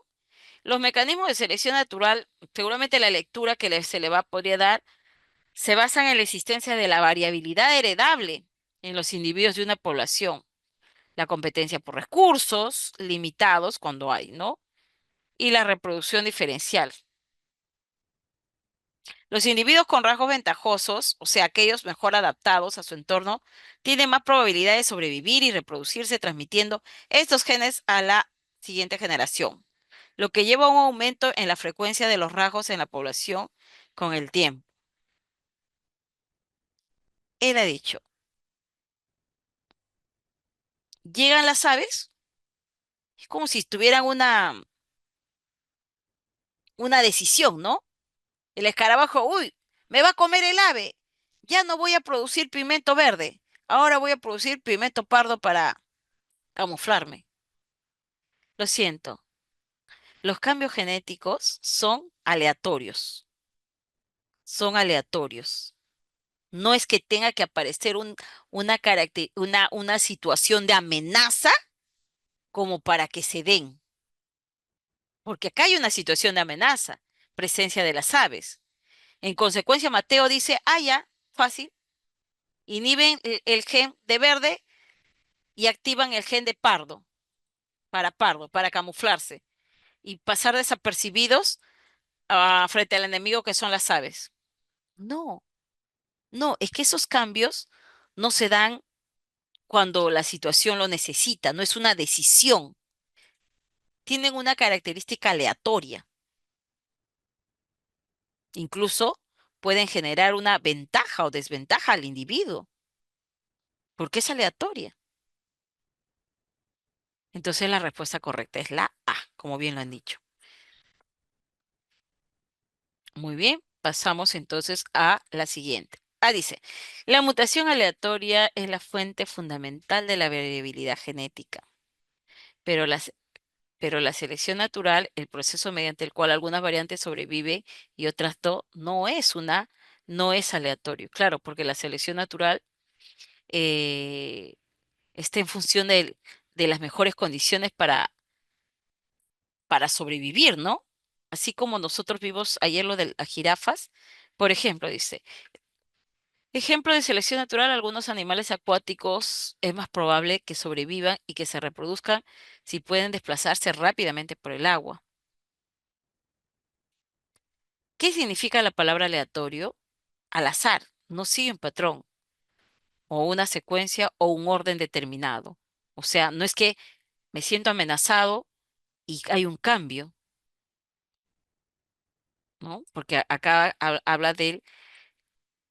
los mecanismos de selección natural, seguramente la lectura que se le podría dar, se basan en la existencia de la variabilidad heredable en los individuos de una población, la competencia por recursos limitados cuando hay, ¿no? Y la reproducción diferencial. Los individuos con rasgos ventajosos, o sea, aquellos mejor adaptados a su entorno, tienen más probabilidad de sobrevivir y reproducirse transmitiendo estos genes a la siguiente generación, lo que lleva a un aumento en la frecuencia de los rasgos en la población con el tiempo. Él ha dicho, llegan las aves, es como si tuvieran una decisión, ¿no? El escarabajo, uy, me va a comer el ave, ya no voy a producir pigmento verde, ahora voy a producir pigmento pardo para camuflarme. Lo siento, los cambios genéticos son aleatorios, son aleatorios. No es que tenga que aparecer una situación de amenaza como para que se den. porque acá hay una situación de amenaza, presencia de las aves. En consecuencia, Mateo dice, ah, ya, fácil, inhiben el gen de verde y activan el gen de pardo, para camuflarse y pasar desapercibidos frente al enemigo que son las aves. No, no, es que esos cambios no se dan cuando la situación lo necesita, no es una decisión, tienen una característica aleatoria. Incluso pueden generar una ventaja o desventaja al individuo, porque es aleatoria. Entonces la respuesta correcta es la A, como bien lo han dicho. Muy bien, pasamos entonces a la siguiente. A dice, la mutación aleatoria es la fuente fundamental de la variabilidad genética, pero pero la selección natural, el proceso mediante el cual algunas variantes sobreviven y otras no es aleatorio. Claro, porque la selección natural eh, está en función de las mejores condiciones para sobrevivir, ¿no? Así como nosotros vimos ayer lo de las jirafas, por ejemplo, dice, ejemplo de selección natural, algunos animales acuáticos es más probable que sobrevivan y que se reproduzcan si pueden desplazarse rápidamente por el agua. ¿Qué significa la palabra aleatorio? Al azar, no sigue un patrón o una secuencia o un orden determinado. O sea, no es que me siento amenazado y hay un cambio, ¿no? Porque acá habla del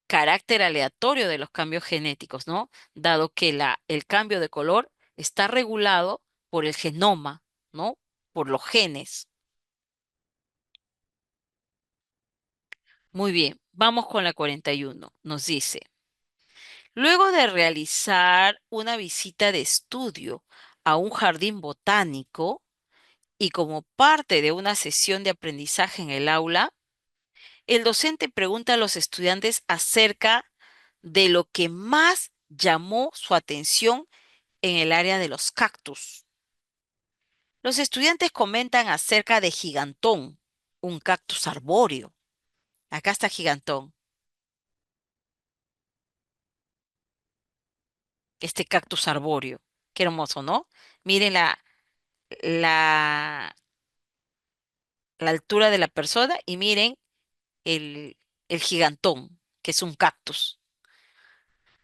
carácter aleatorio de los cambios genéticos, ¿no? Dado que el cambio de color está regulado por el genoma, ¿no? Por los genes. Muy bien, vamos con la 41. Nos dice, luego de realizar una visita de estudio a un jardín botánico y como parte de una sesión de aprendizaje en el aula, el docente pregunta a los estudiantes acerca de lo que más llamó su atención en el área de los cactus. Los estudiantes comentan acerca de gigantón, un cactus arbóreo. Acá está gigantón, este cactus arbóreo. Qué hermoso, ¿no? Miren la, la altura de la persona y miren el, el gigantón, que es un cactus.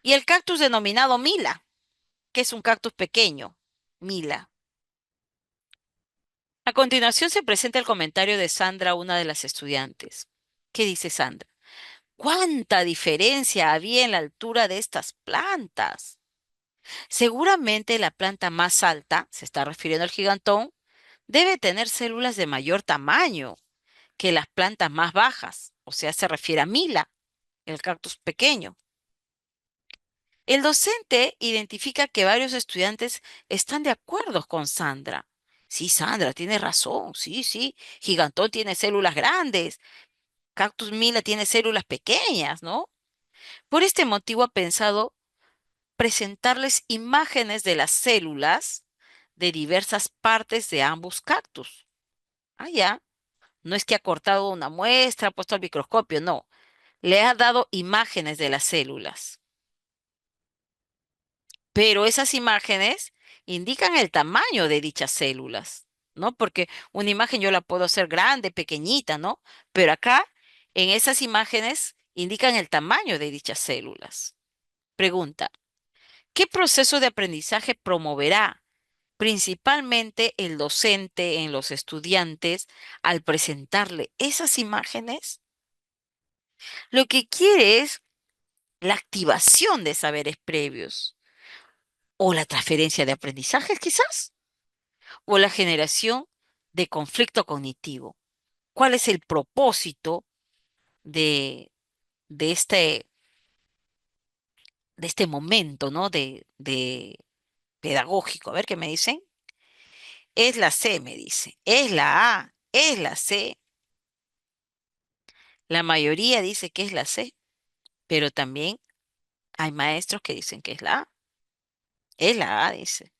Y el cactus denominado Mila, que es un cactus pequeño. Mila. A continuación se presenta el comentario de Sandra, una de las estudiantes. ¿Qué dice Sandra? ¿Cuánta diferencia había en la altura de estas plantas? Seguramente la planta más alta, se está refiriendo al gigantón, debe tener células de mayor tamaño que las plantas más bajas, o sea, se refiere a Mila, el cactus pequeño. El docente identifica que varios estudiantes están de acuerdo con Sandra. Sí, Sandra, tiene razón. Sí, sí. Gigantón tiene células grandes. Cactus Mila tiene células pequeñas, ¿no? Por este motivo ha pensado presentarles imágenes de las células de diversas partes de ambos cactus. Ah, ya. No es que ha cortado una muestra, ha puesto al microscopio, no. Le ha dado imágenes de las células. Pero esas imágenes indican el tamaño de dichas células, ¿no? Porque una imagen yo la puedo hacer grande, pequeñita, ¿no? Pero acá, en esas imágenes, indican el tamaño de dichas células. Pregunta, ¿qué proceso de aprendizaje promoverá principalmente el docente en los estudiantes al presentarle esas imágenes? Lo que quiere es la activación de saberes previos o la transferencia de aprendizajes, quizás, o la generación de conflicto cognitivo. ¿Cuál es el propósito de, de este, de este momento, ¿no? De pedagógico. A ver qué me dicen. Es la C, me dice. Es la A, es la C. La mayoría dice que es la C, pero también hay maestros que dicen que es la A. Es la A, dice.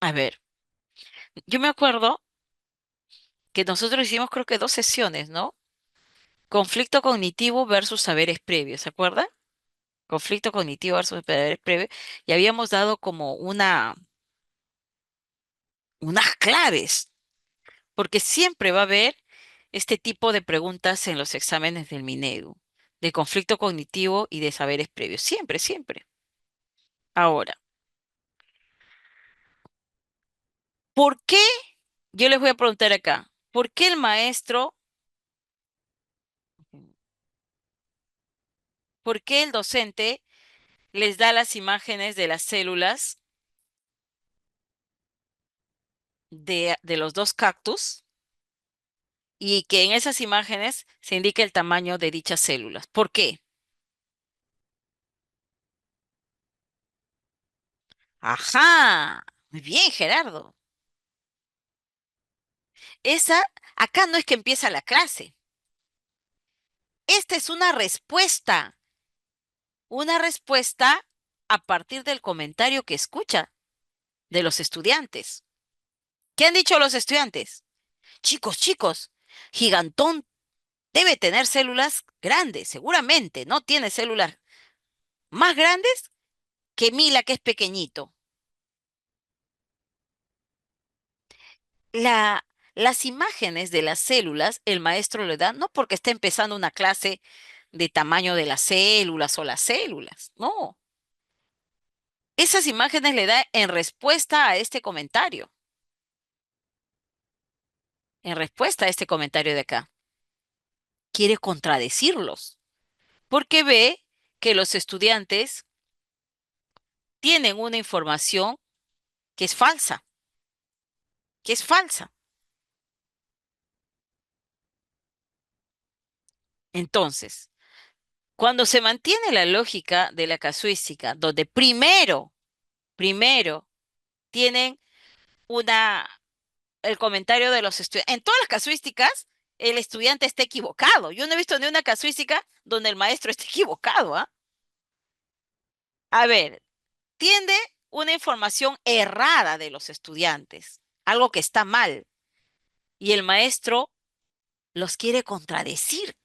A ver, yo me acuerdo que nosotros hicimos creo que dos sesiones, ¿no? Conflicto cognitivo versus saberes previos, ¿se acuerda? Conflicto cognitivo versus saberes previos. Y habíamos dado como unas claves, porque siempre va a haber este tipo de preguntas en los exámenes del Minedu, de conflicto cognitivo y de saberes previos. Siempre, siempre. Ahora, ¿por qué? Yo les voy a preguntar acá, ¿por qué el maestro, por qué el docente les da las imágenes de las células de los dos cactus y que en esas imágenes se indique el tamaño de dichas células? ¿Por qué? Ajá, muy bien, Gerardo. Esa, acá no es que empieza la clase. Esta es una respuesta a partir del comentario que escucha de los estudiantes. ¿Qué han dicho los estudiantes? Chicos, chicos, Gigantón debe tener células grandes, seguramente, ¿no? Tiene células más grandes que Mila, que es pequeñito. Las imágenes de las células, el maestro le da, no porque está empezando una clase de tamaño de las células o las células, no. Esas imágenes le da en respuesta a este comentario, en respuesta a este comentario de acá. Quiere contradecirlos, porque ve que los estudiantes tienen una información que es falsa, que es falsa. Entonces, cuando se mantiene la lógica de la casuística, donde primero tienen una, el comentario de los estudiantes, en todas las casuísticas, el estudiante está equivocado. Yo no he visto ni una casuística donde el maestro esté equivocado, ¿ah? A ver, tiende una información errada de los estudiantes, algo que está mal, y el maestro los quiere contradecir,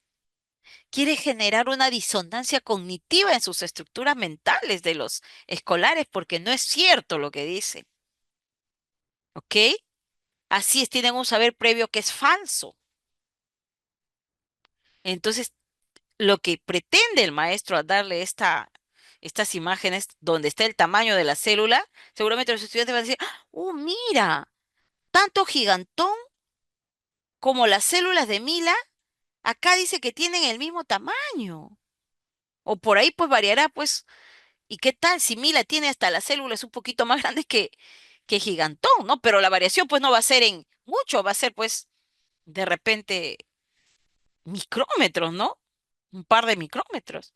quiere generar una disonancia cognitiva en sus estructuras mentales de los escolares, porque no es cierto lo que dice, ¿ok? Así es, tienen un saber previo que es falso. Entonces, lo que pretende el maestro al darle estas imágenes donde está el tamaño de la célula, seguramente los estudiantes van a decir, oh, mira, tanto Gigantón como las células de Mila, acá dice que tienen el mismo tamaño. O por ahí pues variará, pues, ¿y qué tal si Mila tiene hasta las células un poquito más grandes que Gigantón, ¿no? Pero la variación pues no va a ser en mucho, va a ser pues de repente micrómetros, ¿no? Un par de micrómetros.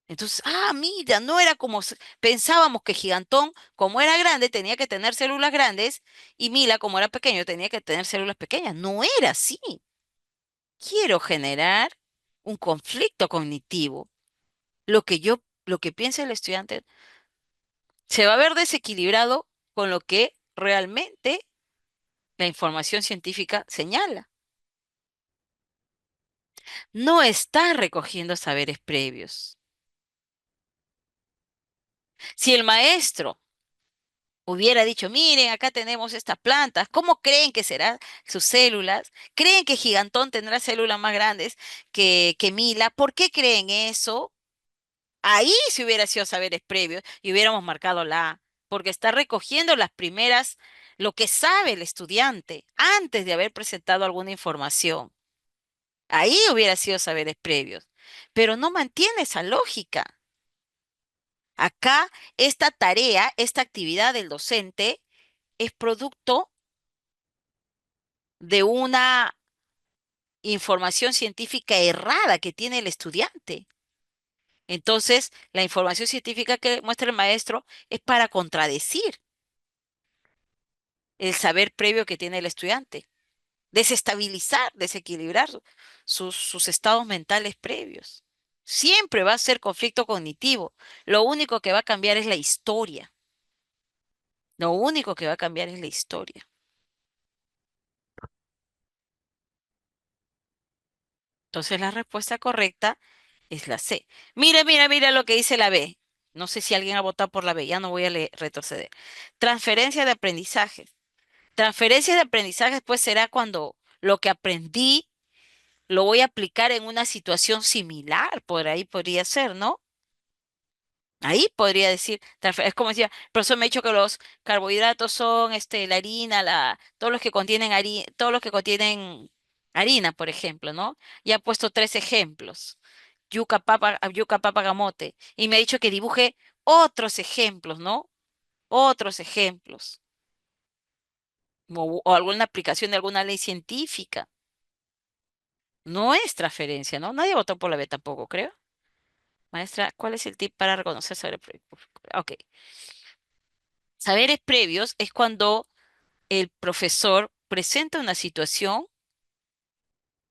Entonces, mira, no era como pensábamos que Gigantón, como era grande, tenía que tener células grandes y Mila, como era pequeño, tenía que tener células pequeñas. No era así. Quiero generar un conflicto cognitivo. Lo que piensa el estudiante se va a ver desequilibrado con lo que realmente la información científica señala. No está recogiendo saberes previos. Si el maestro hubiera dicho, miren, acá tenemos estas plantas, ¿cómo creen que serán sus células? ¿Creen que Gigantón tendrá células más grandes que Mila? ¿Por qué creen eso? Ahí si hubiera sido saberes previos y hubiéramos marcado la A, porque está recogiendo las primeras, lo que sabe el estudiante antes de haber presentado alguna información. Ahí hubiera sido saberes previos, pero no mantiene esa lógica. Acá, esta tarea, esta actividad del docente es producto de una información científica errada que tiene el estudiante. Entonces, la información científica que muestra el maestro es para contradecir el saber previo que tiene el estudiante, desestabilizar, desequilibrar sus estados mentales previos. Siempre va a ser conflicto cognitivo. Lo único que va a cambiar es la historia. Lo único que va a cambiar es la historia. Entonces la respuesta correcta es la C. Mira, mira, mira lo que dice la B. No sé si alguien ha votado por la B, ya no voy a retroceder. Transferencia de aprendizaje. Transferencia de aprendizaje pues será cuando lo que aprendí lo voy a aplicar en una situación similar, por ahí podría ser, ¿no? Ahí podría decir, es como decía, el profesor me ha dicho que los carbohidratos son la harina, todos los que contienen todos los que contienen harina, por ejemplo, ¿no? Y ha puesto tres ejemplos, yuca, papa, gamote, y me ha dicho que dibuje otros ejemplos, ¿no? Otros ejemplos, o alguna aplicación de alguna ley científica. No es transferencia, ¿no? Nadie votó por la B tampoco, creo. Maestra, ¿cuál es el tip para reconocer saberes previos? Ok. Saberes previos es cuando el profesor presenta una situación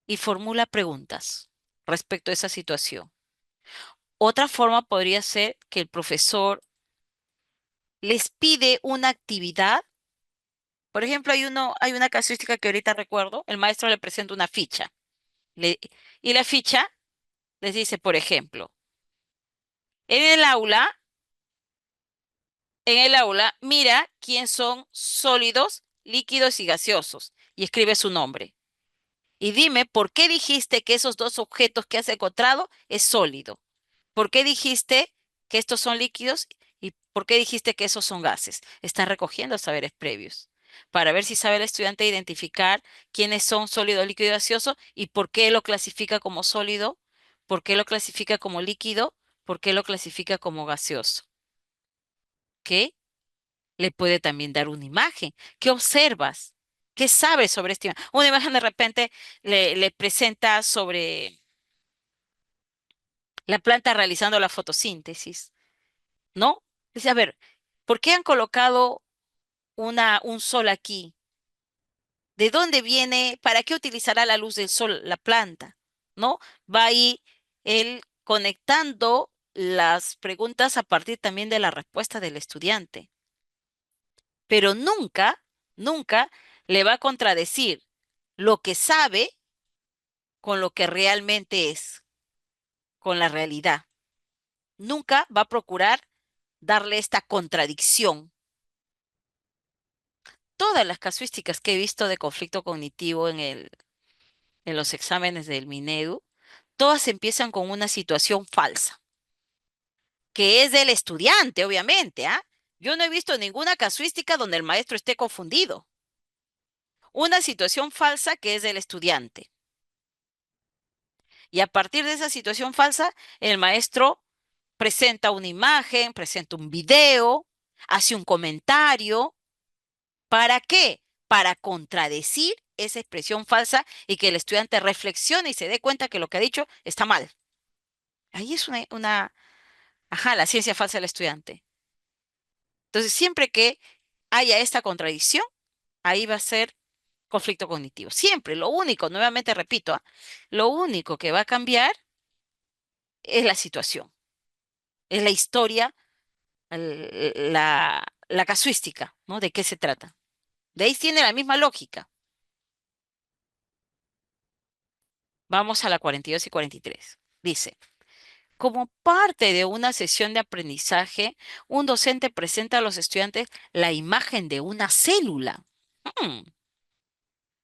y formula preguntas respecto a esa situación. Otra forma podría ser que el profesor les pide una actividad. Por ejemplo, hay una casuística que ahorita recuerdo. El maestro le presenta una ficha. le- y la ficha les dice, por ejemplo, en el aula, mira quién son sólidos, líquidos y gaseosos. Y escribe su nombre. Y dime, ¿por qué dijiste que esos dos objetos que has encontrado es sólido? ¿Por qué dijiste que estos son líquidos y por qué dijiste que esos son gases? Está recogiendo saberes previos para ver si sabe el estudiante identificar quiénes son sólido, líquido y gaseoso y por qué lo clasifica como sólido, por qué lo clasifica como líquido, por qué lo clasifica como gaseoso. ¿Qué? Le puede también dar una imagen. ¿Qué observas? ¿Qué sabes sobre esta imagen? Una imagen de repente le presenta sobre la planta realizando la fotosíntesis, ¿no? Dice, a ver, ¿por qué han colocado un sol aquí? ¿De dónde viene? ¿Para qué utilizará la luz del sol la planta? ¿No? Va ahí él conectando las preguntas a partir también de la respuesta del estudiante, pero nunca, nunca le va a contradecir lo que sabe con lo que realmente es, con la realidad. Nunca va a procurar darle esta contradicción. Todas las casuísticas que he visto de conflicto cognitivo en los exámenes del Minedu, todas empiezan con una situación falsa, que es del estudiante, obviamente, ¿ah? Yo no he visto ninguna casuística donde el maestro esté confundido. Una situación falsa que es del estudiante. Y a partir de esa situación falsa, el maestro presenta una imagen, presenta un video, hace un comentario. ¿Para qué? Para contradecir esa expresión falsa y que el estudiante reflexione y se dé cuenta que lo que ha dicho está mal. Ahí es ajá, la ciencia falsa del estudiante. Entonces, siempre que haya esta contradicción, ahí va a ser conflicto cognitivo. Siempre, lo único, nuevamente repito, lo único que va a cambiar es la situación, es la historia, la casuística, ¿no? ¿De qué se trata? De ahí tiene la misma lógica. Vamos a la 42 y 43. Dice, como parte de una sesión de aprendizaje, un docente presenta a los estudiantes la imagen de una célula. Mm.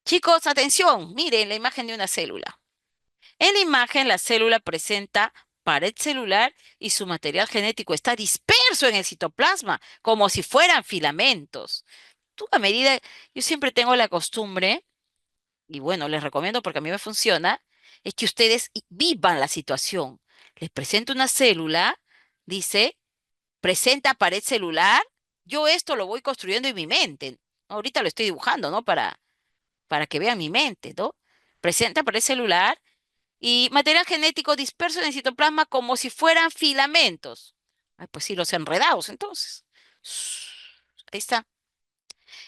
Chicos, atención, miren la imagen de una célula. En la imagen, la célula presenta pared celular y su material genético está disperso en el citoplasma, como si fueran filamentos. Tú a medida, yo siempre tengo la costumbre, y bueno, les recomiendo porque a mí me funciona, es que ustedes vivan la situación. Les presento una célula, dice, presenta pared celular, yo esto lo voy construyendo en mi mente. Ahorita lo estoy dibujando, ¿no? Para que vean mi mente, ¿no? Presenta pared celular y material genético disperso en el citoplasma como si fueran filamentos. Ay, pues sí, los enredados, entonces. Ahí está.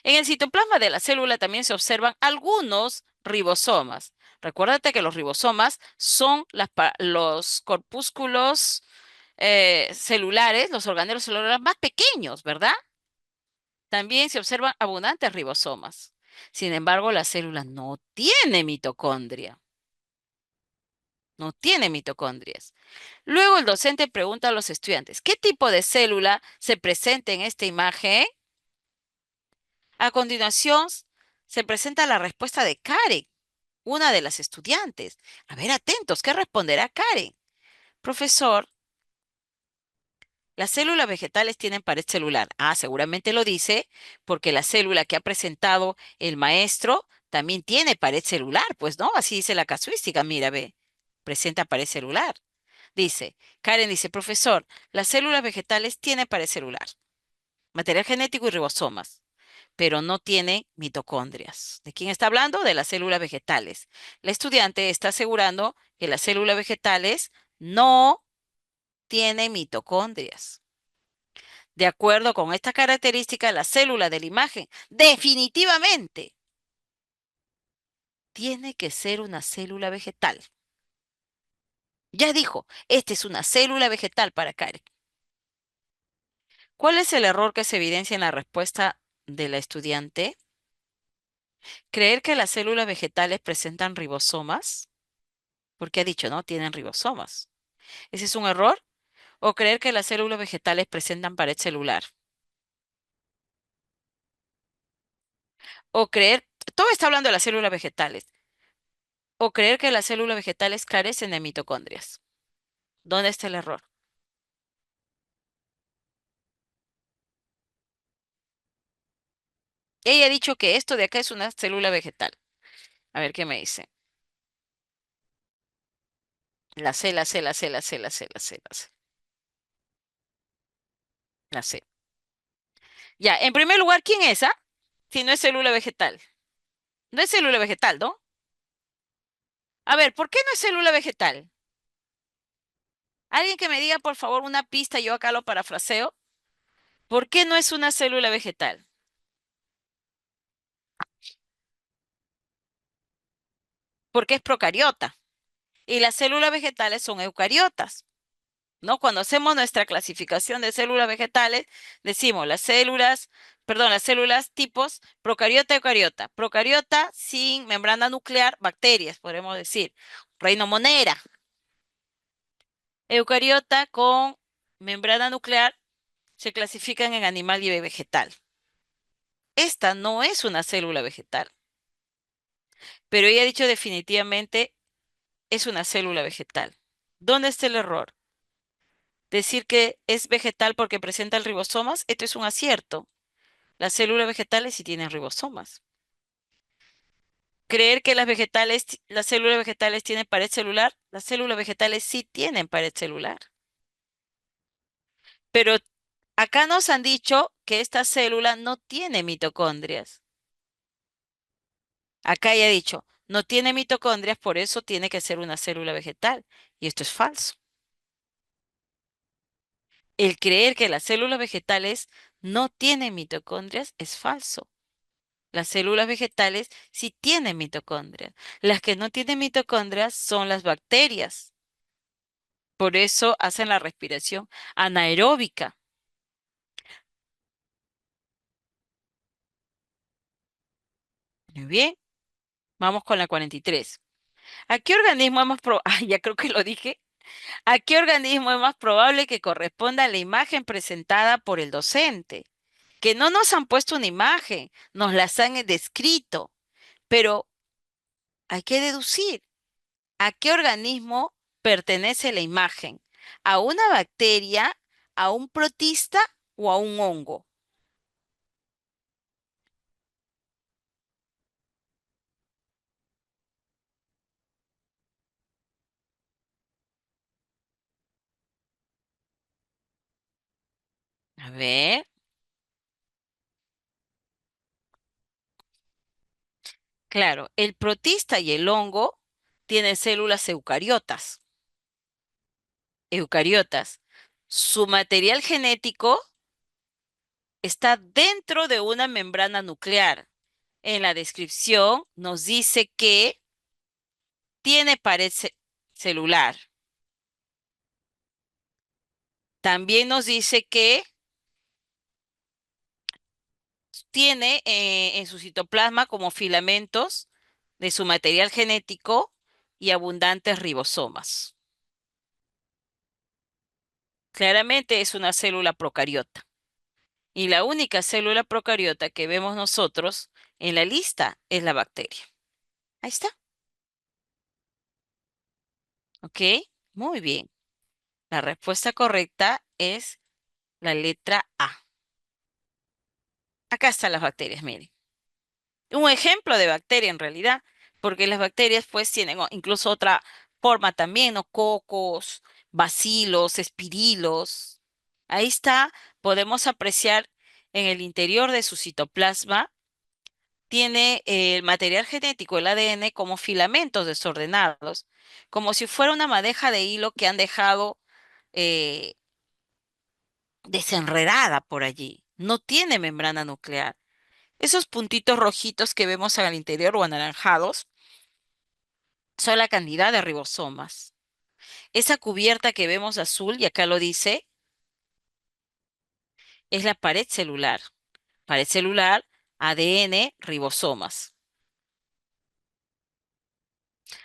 En el citoplasma de la célula también se observan algunos ribosomas. Recuérdate que los ribosomas son los corpúsculos celulares, los organelos celulares más pequeños, ¿verdad? También se observan abundantes ribosomas. Sin embargo, la célula no tiene mitocondria. No tiene mitocondrias. Luego el docente pregunta a los estudiantes, ¿qué tipo de célula se presenta en esta imagen? A continuación, se presenta la respuesta de Karen, una de las estudiantes. A ver, atentos, ¿qué responderá Karen? Profesor, las células vegetales tienen pared celular. Ah, seguramente lo dice porque la célula que ha presentado el maestro también tiene pared celular, pues no, así dice la casuística, mira, ve, presenta pared celular. Dice, Karen dice, profesor, las células vegetales tienen pared celular, material genético y ribosomas, pero no tienen mitocondrias. ¿De quién está hablando? De las células vegetales. La estudiante está asegurando que las células vegetales no tienen mitocondrias. De acuerdo con esta característica, la célula de la imagen definitivamente tiene que ser una célula vegetal. Ya dijo, esta es una célula vegetal para Karen. ¿Cuál es el error que se evidencia en la respuesta de la estudiante? Creer que las células vegetales presentan ribosomas, porque ha dicho, ¿no? Tienen ribosomas. ¿Ese es un error? ¿O creer que las células vegetales presentan pared celular? ¿O creer, todo está hablando de las células vegetales, o creer que las células vegetales carecen de mitocondrias? ¿Dónde está el error? Ella ha dicho que esto de acá es una célula vegetal. A ver qué me dice. La C, la C, la C, la C, la C, la C, la C. La C. Ya, en primer lugar, ¿quién es esa? Si no es célula vegetal. No es célula vegetal, ¿no? A ver, ¿por qué no es célula vegetal? Alguien que me diga, por favor, una pista, yo acá lo parafraseo. ¿Por qué no es una célula vegetal? Porque es procariota. Y las células vegetales son eucariotas, ¿no? Cuando hacemos nuestra clasificación de células vegetales, decimos las células tipos procariota, eucariota. Procariota sin membrana nuclear, bacterias, podemos decir. Reino Monera. Eucariota con membrana nuclear se clasifican en animal y vegetal. Esta no es una célula vegetal, pero ella ha dicho definitivamente es una célula vegetal. ¿Dónde está el error? Decir que es vegetal porque presenta el ribosomas, esto es un acierto. Las células vegetales sí tienen ribosomas. Creer que las células vegetales tienen pared celular, las células vegetales sí tienen pared celular. Pero acá nos han dicho que esta célula no tiene mitocondrias. Acá ya he dicho, no tiene mitocondrias, por eso tiene que ser una célula vegetal. Y esto es falso. El creer que las células vegetales no tienen mitocondrias es falso. Las células vegetales sí tienen mitocondrias. Las que no tienen mitocondrias son las bacterias. Por eso hacen la respiración anaeróbica. Muy bien, vamos con la 43. ¿A qué organismo es más ya creo que lo dije. ¿A qué organismo es más probable que corresponda a la imagen presentada por el docente? Que no nos han puesto una imagen, nos las han descrito, pero hay que deducir a qué organismo pertenece la imagen, a una bacteria, a un protista o a un hongo. A ver, claro, el protista y el hongo tienen células eucariotas. Eucariotas. Su material genético está dentro de una membrana nuclear. En la descripción nos dice que tiene pared celular. También nos dice que tiene en su citoplasma como filamentos de su material genético y abundantes ribosomas. Claramente es una célula procariota. Y la única célula procariota que vemos nosotros en la lista es la bacteria. Ahí está. ¿Ok? Muy bien. La respuesta correcta es la letra A. Acá están las bacterias, miren. Un ejemplo de bacteria en realidad, porque las bacterias pues tienen incluso otra forma también, ¿no? Cocos, bacilos, espirilos. Ahí está, podemos apreciar en el interior de su citoplasma, tiene el material genético, el ADN, como filamentos desordenados, como si fuera una madeja de hilo que han dejado eh, desenredada por allí. No tiene membrana nuclear. Esos puntitos rojitos que vemos al interior o anaranjados son la cantidad de ribosomas. Esa cubierta que vemos azul, y acá lo dice, es la pared celular. Pared celular, ADN, ribosomas.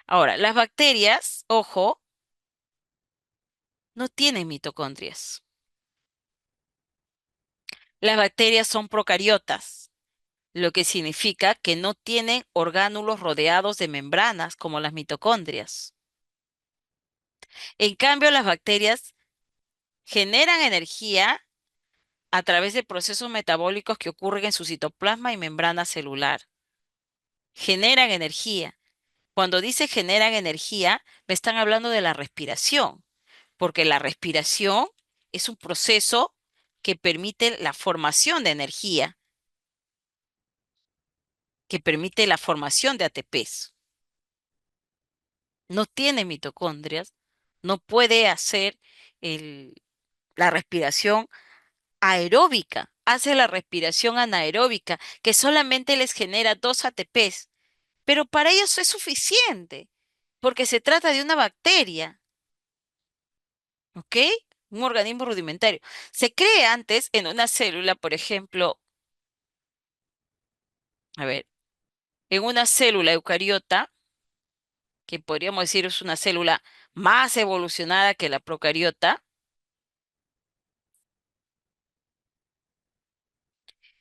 Ahora, las bacterias, ojo, no tienen mitocondrias. Las bacterias son procariotas, lo que significa que no tienen orgánulos rodeados de membranas como las mitocondrias. En cambio, las bacterias generan energía a través de procesos metabólicos que ocurren en su citoplasma y membrana celular. Generan energía. Cuando dice generan energía, me están hablando de la respiración, porque la respiración es un proceso que permite la formación de energía, que permite la formación de ATPs. No tiene mitocondrias, no puede hacer la respiración aeróbica, hace la respiración anaeróbica, que solamente les genera 2 ATPs, pero para ellos es suficiente, porque se trata de una bacteria, ¿ok? Un organismo rudimentario. Se cree antes en una célula, por ejemplo, a ver, en una célula eucariota, que podríamos decir es una célula más evolucionada que la procariota,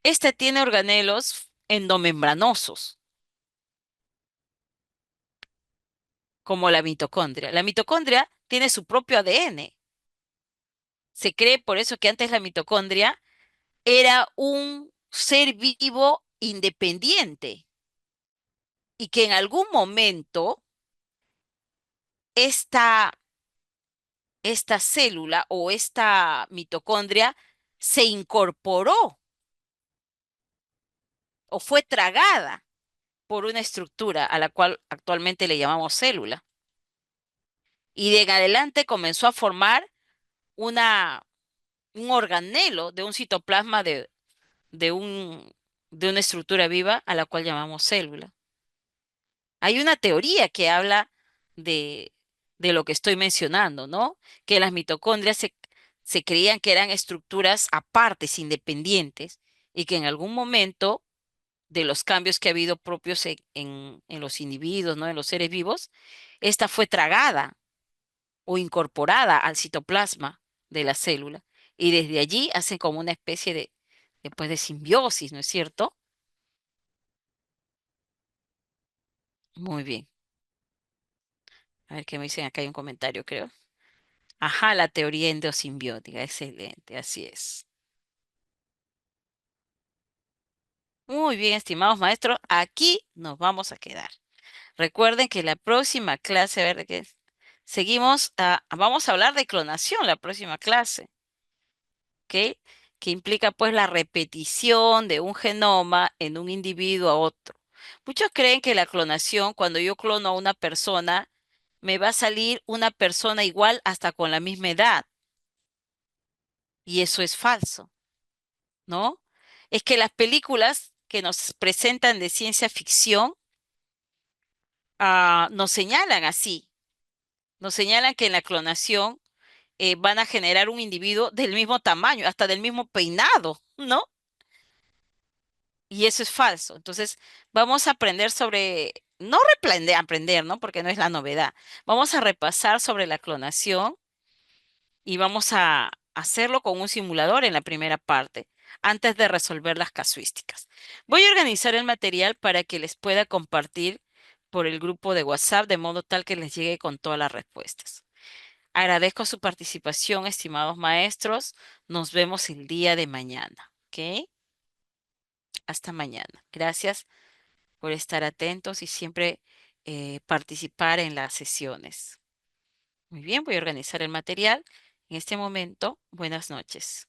esta tiene organelos endomembranosos, como la mitocondria. La mitocondria tiene su propio ADN. Se cree por eso que antes la mitocondria era un ser vivo independiente y que en algún momento esta, esta célula o esta mitocondria se incorporó o fue tragada por una estructura a la cual actualmente le llamamos célula. Y de en adelante comenzó a formar una, un organelo de un citoplasma de, un, de una estructura viva a la cual llamamos célula. Hay una teoría que habla de, de lo que estoy mencionando, ¿no? Que las mitocondrias se creían que eran estructuras apartes, independientes, y que en algún momento de los cambios que ha habido propios en los individuos, ¿no? En los seres vivos, esta fue tragada o incorporada al citoplasma de la célula. Y desde allí hacen como una especie después de simbiosis, ¿no es cierto? Muy bien. A ver qué me dicen acá, hay un comentario, creo. Ajá, la teoría endosimbiótica, excelente, así es. Muy bien, estimados maestros, aquí nos vamos a quedar. Recuerden que la próxima clase, a ver de qué es, seguimos, vamos a hablar de clonación la próxima clase, ¿ok? Que implica pues la repetición de un genoma en un individuo a otro. Muchos creen que la clonación, cuando yo clono a una persona, me va a salir una persona igual hasta con la misma edad, y eso es falso. ¿No? Es que las películas que nos presentan de ciencia ficción nos señalan así, nos señalan que en la clonación van a generar un individuo del mismo tamaño, hasta del mismo peinado, ¿no? y eso es falso. Entonces, vamos a aprender sobre, no aprender, ¿no? Porque no es la novedad. Vamos a repasar sobre la clonación y vamos a hacerlo con un simulador en la primera parte, antes de resolver las casuísticas. Voy a organizar el material para que les pueda compartir por el grupo de WhatsApp, de modo tal que les llegue con todas las respuestas. Agradezco su participación, estimados maestros. Nos vemos el día de mañana. ¿Ok? Hasta mañana. Gracias por estar atentos y siempre participar en las sesiones. Muy bien, voy a organizar el material. En este momento, buenas noches.